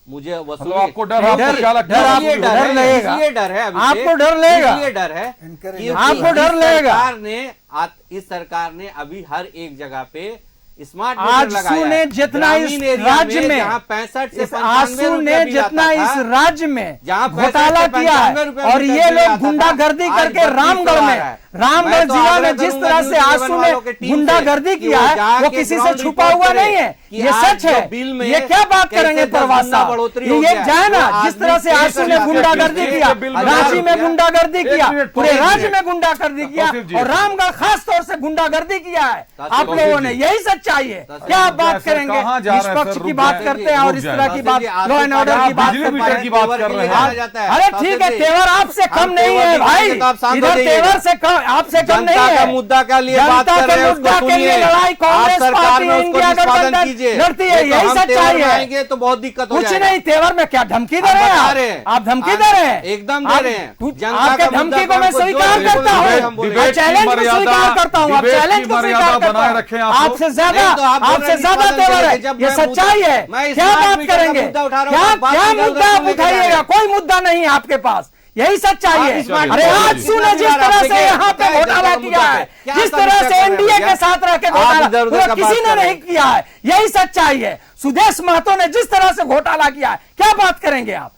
मुझे वसूली आपको डर है, डर लगेगा, आपको डर लगेगा, आपको डर है कि आपको डर लगेगा। इस सरकार ने अभी हर एक जगह पे स्मार्ट आजसू ने जितना इस राज्य में, आजसू ने जितना इस राज्य में घोटाला किया है, और ये लोग गुंडागर्दी करके रामगढ़ जिला में जिस तरह से आंसू ने गुंडागर्दी किया है वो किसी से छुपा हुआ नहीं है, ये सच है। ये क्या बात करेंगे प्रवास साहब, ये जाए ना, जिस तरह से आंसू ने गुंडागर्दी किया, रांची में गुंडागर्दी किया, पूरे राज्य में गुंडागर्दी किया, और रामगढ़ खास तौर से गुंडागर्दी किया है आप लोगों ने, यही सच्चाई है। क्या आप बात करेंगे, निष्पक्ष की बात करते हैं और इस तरह की बात, लॉ एंड ऑर्डर की बात कर रहे हैं। अरे ठीक है, तेवर आपसे कम नहीं है भाई, इधर तेवर से आपसे कम नहीं है। मुद्दा के लिए बात कर रहे हैं, मुद्दा के लिए लड़ाई कांग्रेस पार्टी इंडिया गठबंधन लड़ती है, यही सच्चाई है। तो बहुत दिक्कत हो कुछ नहीं, तेवर में क्या धमकी दे रहे हैं आप? धमकी दे रहे हैं, एकदम दे रहे हैं। आपके धमकी को मैं स्वीकार करता हूँ, चैलेंज को स्वीकार करता हूँ, आप चैलेंज को स्वीकार करता हूँ। आपसे ज्यादा तेवर है, ये सच्चाई है। क्या बात करेंगे, क्या मुद्दा आप उठाइएगा? कोई मुद्दा नहीं है आपके पास, यही सच्चाई है। अरे आज सुने जिस तरह से यहाँ पे घोटाला किया है, जिस तरह से एनडीए के साथ रह के घोटाला किसी ने नहीं किया है, यही सच्चाई है। सुदेश महतो ने जिस तरह से घोटाला किया है, क्या बात करेंगे आप?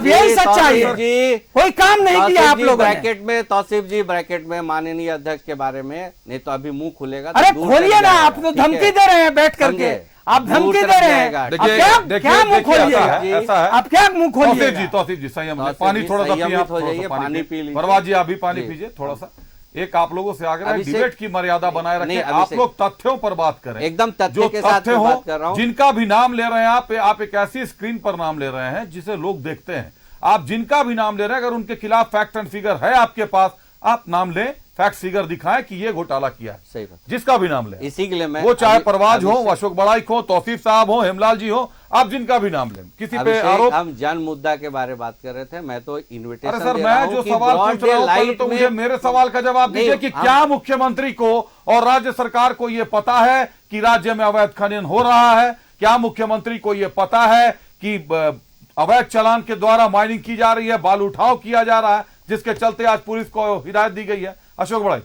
यही सच्चाई है, कोई काम नहीं किया आप लोगों ने। ब्रैकेट में तौसीफ जी, ब्रैकेट में माननीय अध्यक्ष के बारे में, नहीं तो अभी मुंह खुलेगा। अरे खोलिए ना, आप तो धमकी दे रहे हैं बैठ करके, आप धमकी दे रहे हैं। क्या मुंह खोलिएगा, आप क्या मुंह खोलिएगा? तौसीफ जी संयम, पानी थोड़ा सा पिए, पानी पी लीजिए। परवाज जी आप भी पानी पीजिए थोड़ा सा। एक आप लोगों से आग्रह है, डिबेट की मर्यादा बनाए रखें, आप लोग तथ्यों पर बात करें, एकदम तथ्य के साथ बात कर रहा हूं। जिनका भी नाम ले रहे हैं आप एक ऐसी स्क्रीन पर नाम ले रहे हैं जिसे लोग देखते हैं। आप जिनका भी नाम ले रहे हैं, अगर उनके खिलाफ फैक्ट एंड फिगर है आपके पास, आप नाम लें, फैक्ट फिगर दिखाएं कि ये घोटाला किया है। सही बात, जिसका भी नाम ले, इसी के लिए मैं, वो चाहे परवाज हो, अशोक बड़ाइक हो, तौसीफ साहब हो, हेमलाल जी हो, आप जिनका भी नाम लें, किसी पे आरोप। हम जन मुद्दा के बारे में बात कर रहे थे, मैं तो इन्विटेशन। अरे सर, मैं जो सवाल पूछ रहा हूं, पहले तो मुझे मेरे सवाल का जवाब दीजिए कि क्या मुख्यमंत्री को और राज्य सरकार को यह पता है कि राज्य में अवैध खनन हो रहा है? क्या मुख्यमंत्री को यह पता है कि अवैध चालान के द्वारा माइनिंग की जा रही है, बालू उठाव किया जा रहा है, जिसके चलते आज पुलिस को हिदायत दी गई है? अशोक बड़ाई,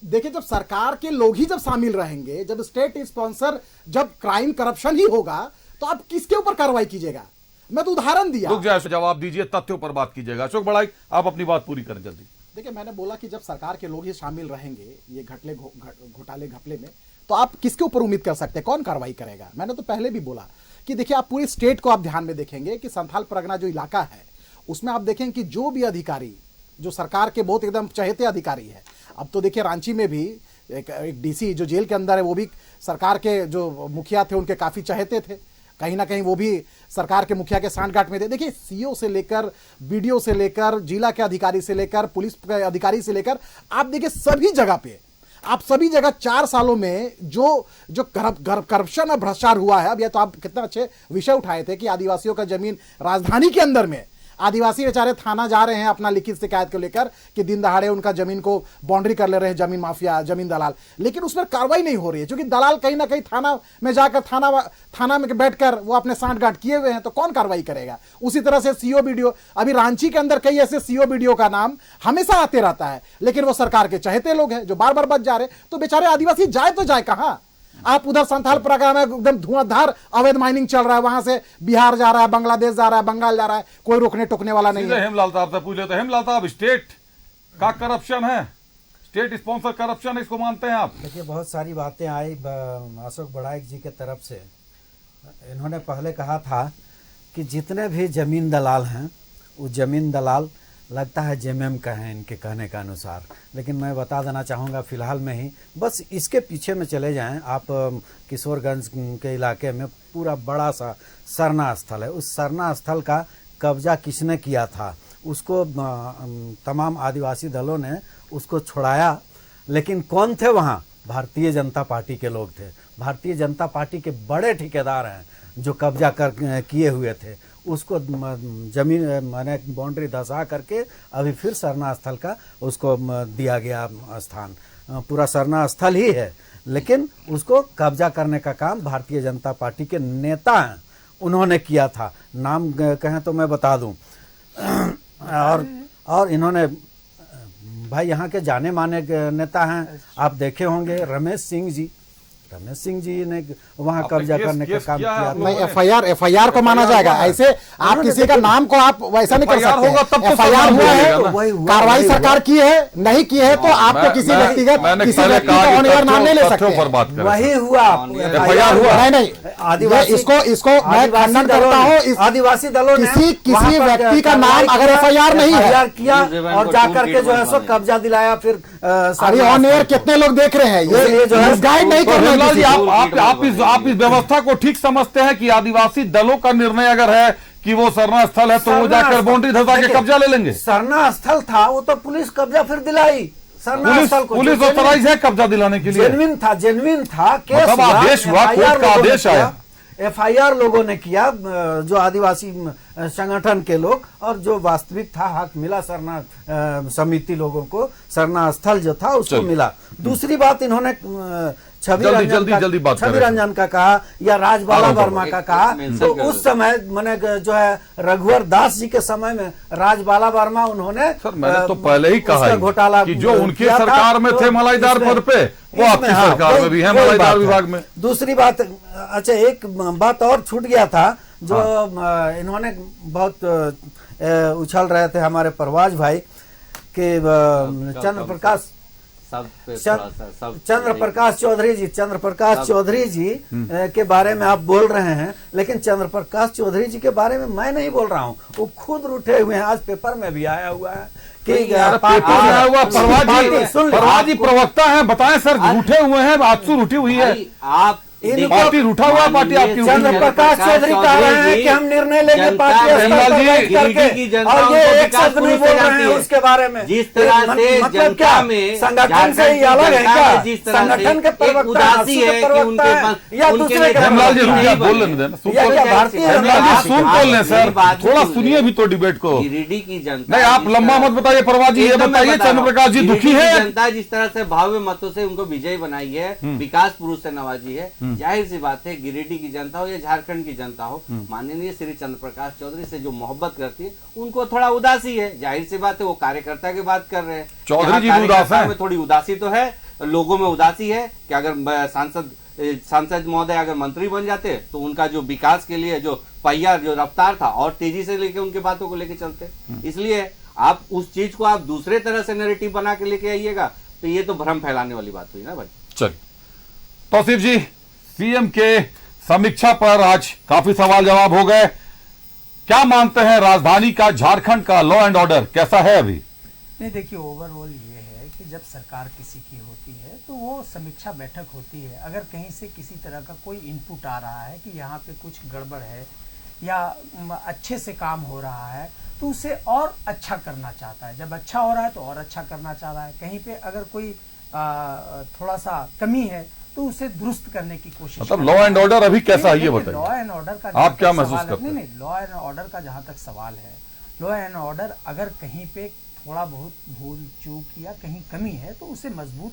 देखिए, जब सरकार के लोग ही जब शामिल रहेंगे, जब स्टेट स्पॉन्सर, जब क्राइम करप्शन ही होगा, तो आप किसके ऊपर कार्रवाई कीजिएगा? मैं तो उदाहरण दिया। रुक जाए, जवाब दीजिए, तथ्यों पर बात कीजिएगा। अशोक बड़ाई, आप अपनी बात पूरी करें जल्दी। देखिए, मैंने बोला कि जब सरकार के लोग ही शामिल रहेंगे ये घोटाले घपले में, तो आप किसके ऊपर उम्मीद कर सकते हैं, कौन कार्रवाई करेगा? मैंने तो पहले भी बोला कि देखिए, आप पूरे स्टेट को आप ध्यान में देखेंगे कि संथाल परगना जो इलाका है, उसमें आप देखेंगे कि जो भी अधिकारी, जो सरकार के बहुत एकदम चहेते अधिकारी है, अब तो देखिए रांची में भी एक डीसी जो जेल के अंदर है, वो भी सरकार के जो मुखिया थे उनके काफी चहेते थे, कहीं ना कहीं वो भी सरकार के मुखिया के सांठगांठ में थे। देखिए, सीओ से लेकर, बीडीओ से लेकर, जिला के अधिकारी से लेकर, पुलिस के अधिकारी से लेकर, आप देखिए सभी जगह पे, आप सभी जगह 4 सालों में जो करप्शन और भ्रष्टाचार हुआ है। अब ये तो आप कितना अच्छे विषय उठाए थे कि आदिवासियों का जमीन राजधानी के अंदर में, आदिवासी बेचारे थाना जा रहे हैं अपना लिखित शिकायत को लेकर कि दिन दहाड़े उनका जमीन को बाउंड्री कर ले रहे हैं जमीन माफिया, जमीन दलाल, लेकिन उस पर कार्रवाई नहीं हो रही है, क्योंकि दलाल कहीं ना कहीं थाना में जाकर थाना में बैठकर वो अपने सांठगांठ किए हुए हैं, तो कौन कार्रवाई करेगा? उसी तरह से सीओ बीडीओ, अभी रांची के अंदर कई ऐसे सीओ बीडीओ का नाम हमेशा आते रहता है, लेकिन वो सरकार के चहेते लोग हैं जो बार बार बच जा रहे, तो बेचारे आदिवासी जाए तो जाए कहां? आप उधर संथाल परगना में एकदम धुआंधार अवैध माइनिंग चल रहा है, वहां से बिहार जा रहा है, बांग्लादेश जा रहा है, बंगाल जा रहा है, कोई रोकने टोकने वाला नहीं है। हेमलाल साहब से पूछ लेते हैं। हेमलाल साहब, स्टेट का करप्शन है, स्टेट स्पॉन्सर करप्शन, इसको मानते हैं आप? देखिए, बहुत सारी बातें आई अशोक बड़ाइक जी के तरफ से। इन्होंने पहले कहा था कि जितने भी जमीन दलाल हैं, वो जमीन दलाल लगता है जेएमएम का है इनके कहने के अनुसार, लेकिन मैं बता देना चाहूँगा फिलहाल में ही, बस इसके पीछे में चले जाएं आप, किशोरगंज के इलाके में पूरा बड़ा सा सरना स्थल है, उस सरना स्थल का कब्जा किसने किया था, उसको तमाम आदिवासी दलों ने उसको छुड़ाया, लेकिन कौन थे वहाँ? भारतीय जनता पार्टी के लोग थे। भारतीय जनता पार्टी के बड़े ठेकेदार हैं जो कब्जा कर किए हुए थे, उसको जमीन माने बाउंड्री धसा करके अभी फिर सरना स्थल का उसको दिया गया स्थान। पूरा सरना स्थल ही है, लेकिन उसको कब्जा करने का काम भारतीय जनता पार्टी के नेता हैं, उन्होंने किया था। नाम कहें तो मैं बता दूं। और इन्होंने, भाई यहाँ के जाने माने नेता हैं, आप देखे होंगे रमेश सिंह जी, रमेश सिंह जी ने वहां आपने कब्जा केस- करने का केस काम किया है किया आप था। नहीं, लोगों ने? एफआईआर को माना जाएगा। ऐसे आप किसी का नाम को आप वैसा नहीं कर FIR सकते। होगा तब तो एफआईआर सरकार हुआ बोलेगा है, ना। वही हुआ, कार्रवाई वही हुआ। सरकार की है, नहीं की है तो आपको किसी व्यक्तिगत मैंने किसी पहले व्यक्ति कहा का कि ऑन एयर नाम नहीं ले तथ्यों सकते। पर बात करें। वही हुआ FIR हुआ। नहीं नहीं, आदिवासी इसको मैं आदिवासी खंडन दलों करता ने- हूँ। आदिवासी दलों ने किसी वहां पर व्यक्ति का कार्रवाई नाम अगर किया, FIR नहीं है, FIR किया न्यूज़ इलेवन और को जाकर टूल के जो है किट सो बनवाने। कब्जा दिलाया। फिर अरे ऑन एयर कितने लोग देख रहे हैं, इसलिए ये जो है गाइड नहीं तो करना है हेमलाल जी, किसी को। आप इस व्यवस्था को ठीक समझते हैं कि आदिवासी दलों का निर्णय अगर है कि वो सरना स्थल है तो वो सरना जाकर स्थल- बाउंड्री धसा के देखिए, कब्जा ले लेंगे? सरना स्थल था वो तो पुलिस कब्जा फिर दिलाई। सरना पुलिस स्थल को पुलिस ऑथराइज है कब्जा दिलाने के लिए? जेन्युइन था केस मतलब हुआ, आदेश हुआ, FIR कोर्ट का लोगों ने आदेश किया, आया। FIR लोगों ने किया, जो आदिवासी संगठन के लोग, और जो वास्तविक था हक मिला सरना समिति लोगों को, सरना स्थल जो था उसको चलिए। मिला। दूसरी बात इन्होंने छवि जल्दी बात छवि करें। रंजन का कहा या राजबाला हाँ, वर्मा एक- का एक कहा, मेंशन तो कर उस दो। समय मैंने जो है रघुवर दास जी के समय में राजबाला वर्मा उन्होंने सर मैंने तो पहले ही कहा उसका है घोटाला कि जो उनके किया था, सरकार में तो थे मलाईदार इसमें- पद पे, वो इसमें, आपकी हाँ, सरकार में भी है वही मलाईदार बात है। विभाग में। दूसरी बात, अच्छा एक बात और छूट गया था जो इन्होंने बहुत उछल रहे थे हमारे परवाज भाई के चंद्र प्रकाश सब पे थोड़ा सा सब चंद्र प्रकाश चौधरी जी के बारे में आप बोल रहे हैं, लेकिन चंद्र प्रकाश चौधरी जी के बारे में मैं नहीं बोल रहा हूं, वो खुद रूठे हुए हैं। आज पेपर में भी आया हुआ है कि पेपर में आया हुआ परवाज जी प्रवक्ता हैं, बताएं सर, रूठे हुए हैं, आंसू रूठी हुई है। भाई, आप पार्टी रूठा हुआ है, पार्टी आपकी रूठी चंद्र हुई है। प्रकाश चौधरी कह रहे हैं कि हम निर्णय लेंगे पार्टी स्तर हेमलाल पर जी, बैठ गिरिडीह की करके, जनता और ये उनको एक विकास शब्द नहीं पुरुष बोल से रहे जानती हैं है। उसके बारे में। जिस तरह से मतलब जनता क्या में संगठन से ही झारखंड अलग की है जनता क्या? में जिस तरह से संगठन के एक प्रवक्ता उदासी हैं, है कि प्रवक्ता उनके हैं, पास या उनके दूसरे नेता का हेमलाल जी रुक नहीं जाए, बने। बोल लेने दें। या क्या भारतीय हेमलाल जी जनता सुन पार्टी बोल लें सर, मेरी बात थोड़ा सुन सुनिए भी तो डिबेट को। गिरिडीह की जनता नहीं आप जिस लंबा तरह- मत बताइए परवाज जी, ये एकदम मैं बताइए बता रहा चंद्र हूं। प्रकाश जी दुखी गिरिडीह की है? जनता जिस तरह से भव्य मतों से उनको विजयी बनाई है, विकास पुरुष से नवाजी है, जाहिर सी बात है गिरिडीह की जनता हो या झारखंड की जनता हो, माननीय श्री चंद्र प्रकाश चौधरी से जो मोहब्बत करती है, उनको थोड़ा उदासी है। जाहिर सी बात है, वो कार्यकर्ता की बात कर रहे हैं। चौधरी यहाँ जी भी उदास कार्यकर्ता हैं। में थोड़ी उदासी तो है, लोगों में उदासी है कि अगर सांसद महोदय अगर मंत्री बन जाते तो उनका जो विकास के लिए जो पहिया जो रफ्तार था और तेजी से लेके उनके बातों को लेके चलते। इसलिए आप उस चीज को आप दूसरे तरह से नैरेटिव बना के लेके आइएगा तो ये तो भ्रम फैलाने वाली बात हुई ना भाई। चलिए तौसीफ जी, सीएम के समीक्षा पर आज काफी सवाल जवाब हो गए। क्या मानते हैं राजधानी का, झारखंड का लॉ एंड ऑर्डर कैसा है अभी? नहीं, देखिए ओवरऑल ये है कि जब सरकार किसी की होती है तो वो समीक्षा बैठक होती है। अगर कहीं से किसी तरह का कोई इनपुट आ रहा है कि यहाँ पे कुछ गड़बड़ है या अच्छे से काम हो रहा है तो उसे और अच्छा करना चाहता है। जब अच्छा हो रहा है तो और अच्छा करना चाह रहा है। कहीं पे अगर कोई थोड़ा सा कमी है तो उसे दुरुस्त करने की कोशिश। मतलब लॉ एंड ऑर्डर अभी कैसा है ये बताइए। लॉ एंड ऑर्डर का आप क्या महसूस करते हैं? नहीं, लॉ एंड ऑर्डर का जहां तक सवाल है, लॉ एंड ऑर्डर अगर कहीं पे थोड़ा बहुत भूल चूक या कहीं कमी है तो उसे मजबूत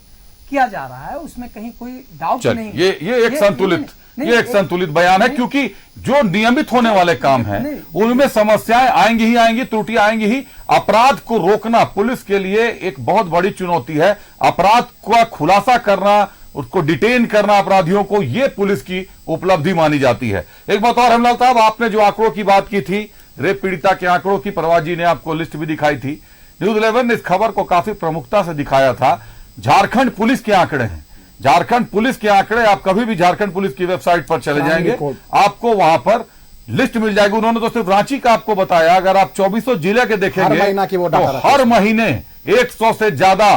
किया जा रहा है, उसमें कहीं कोई डाउट नहीं। ये एक संतुलित बयान है, क्योंकि जो नियमित होने वाले काम हैं उनमें समस्याएं आएंगी ही आएंगी, त्रुटियां आएंगी ही। अपराध को रोकना पुलिस के लिए एक बहुत बड़ी चुनौती है। अपराध का खुलासा करना, उसको डिटेन करना अपराधियों को, ये पुलिस की उपलब्धि मानी जाती है। एक बात और हेमलाल साहब, आपने जो आंकड़ों की बात की थी, रेप पीड़िता के आंकड़ों की, परवाज जी ने आपको लिस्ट भी दिखाई थी। न्यूज़ 11 ने इस खबर को काफी प्रमुखता से दिखाया था। झारखंड पुलिस के आंकड़े हैं, झारखंड पुलिस के आंकड़े। आप कभी भी झारखंड पुलिस की वेबसाइट पर चले जाएंगे, आपको वहां पर लिस्ट मिल जाएगी। उन्होंने तो सिर्फ रांची का आपको बताया, अगर आप 2400 जिले के देखेंगे तो हर महीने 100 से ज्यादा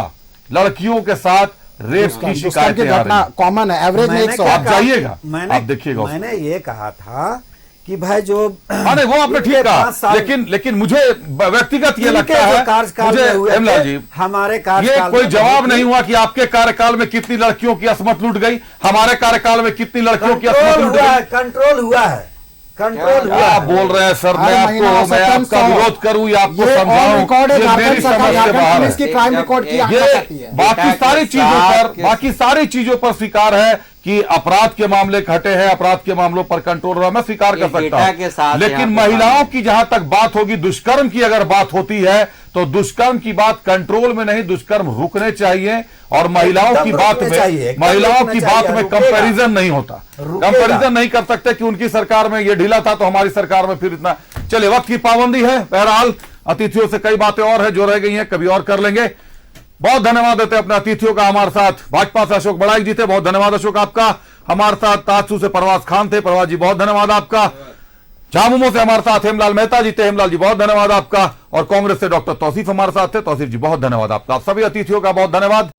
लड़कियों के साथ रेप की शिकायतें आ रही हैं। कॉमन है, एवरेज में 100। आप जाइएगा, आप देखिएगा। मैंने ये कहा था कि भाई जो नहीं वो आपने ठीक कहा, लेकिन मुझे व्यक्तिगत ये लगता है, मुझे हेमलाल जी, हमारे ये कोई जवाब नहीं हुआ कि आपके कार्यकाल में कितनी लड़कियों की असमत लूट गई, हमारे कार्यकाल में कितनी लड़कियों की असमत लूट गई। कंट्रोल हुआ है, कंट्रोल हुआ। आप बोल रहे हैं सर, मैं आपका विरोध करूं या आपको समझाऊं, ये मेरी समझ से बाहर है। क्राइम रिकॉर्ड की ये बाकी सारी चीजों पर स्वीकार है कि कि अपराध के मामले घटे हैं, अपराध के मामलों पर कंट्रोल रहा, मैं स्वीकार ये कर सकता डेटा के हूं, साथ लेकिन यहाँ पे महिलाओं की जहां तक बात होगी, दुष्कर्म की अगर बात होती है तो दुष्कर्म की बात कंट्रोल में नहीं, दुष्कर्म रुकने चाहिए। और महिलाओं की बात में कंपैरिजन नहीं होता, कंपैरिजन नहीं कर सकते कि उनकी सरकार में ये ढीला था तो हमारी सरकार में फिर इतना। चले, वक्त की पाबंदी है, बहरहाल अतिथियों से कई बातें और है जो रह गई हैं, कभी और कर लेंगे। बहुत धन्यवाद देते हैं अपने अतिथियों का। हमारे साथ भाजपा से अशोक बड़ाई जी थे, बहुत धन्यवाद अशोक आपका। हमारे साथ ताजसू से परवाज खान थे, परवाज जी बहुत धन्यवाद आपका। झामुमो से हमारे साथ हेमलाल मेहता जी थे, हेमलाल जी बहुत धन्यवाद आपका। और कांग्रेस से डॉक्टर तौसीफ हमारे साथ थे, तौसीफ जी बहुत धन्यवाद आपका। आप सभी अतिथियों का बहुत धन्यवाद।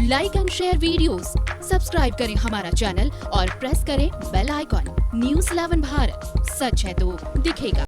Like and share videos, subscribe करें हमारा चैनल और प्रेस करें बेल आइकॉन। न्यूज़ 11 भारत, सच है तो दिखेगा।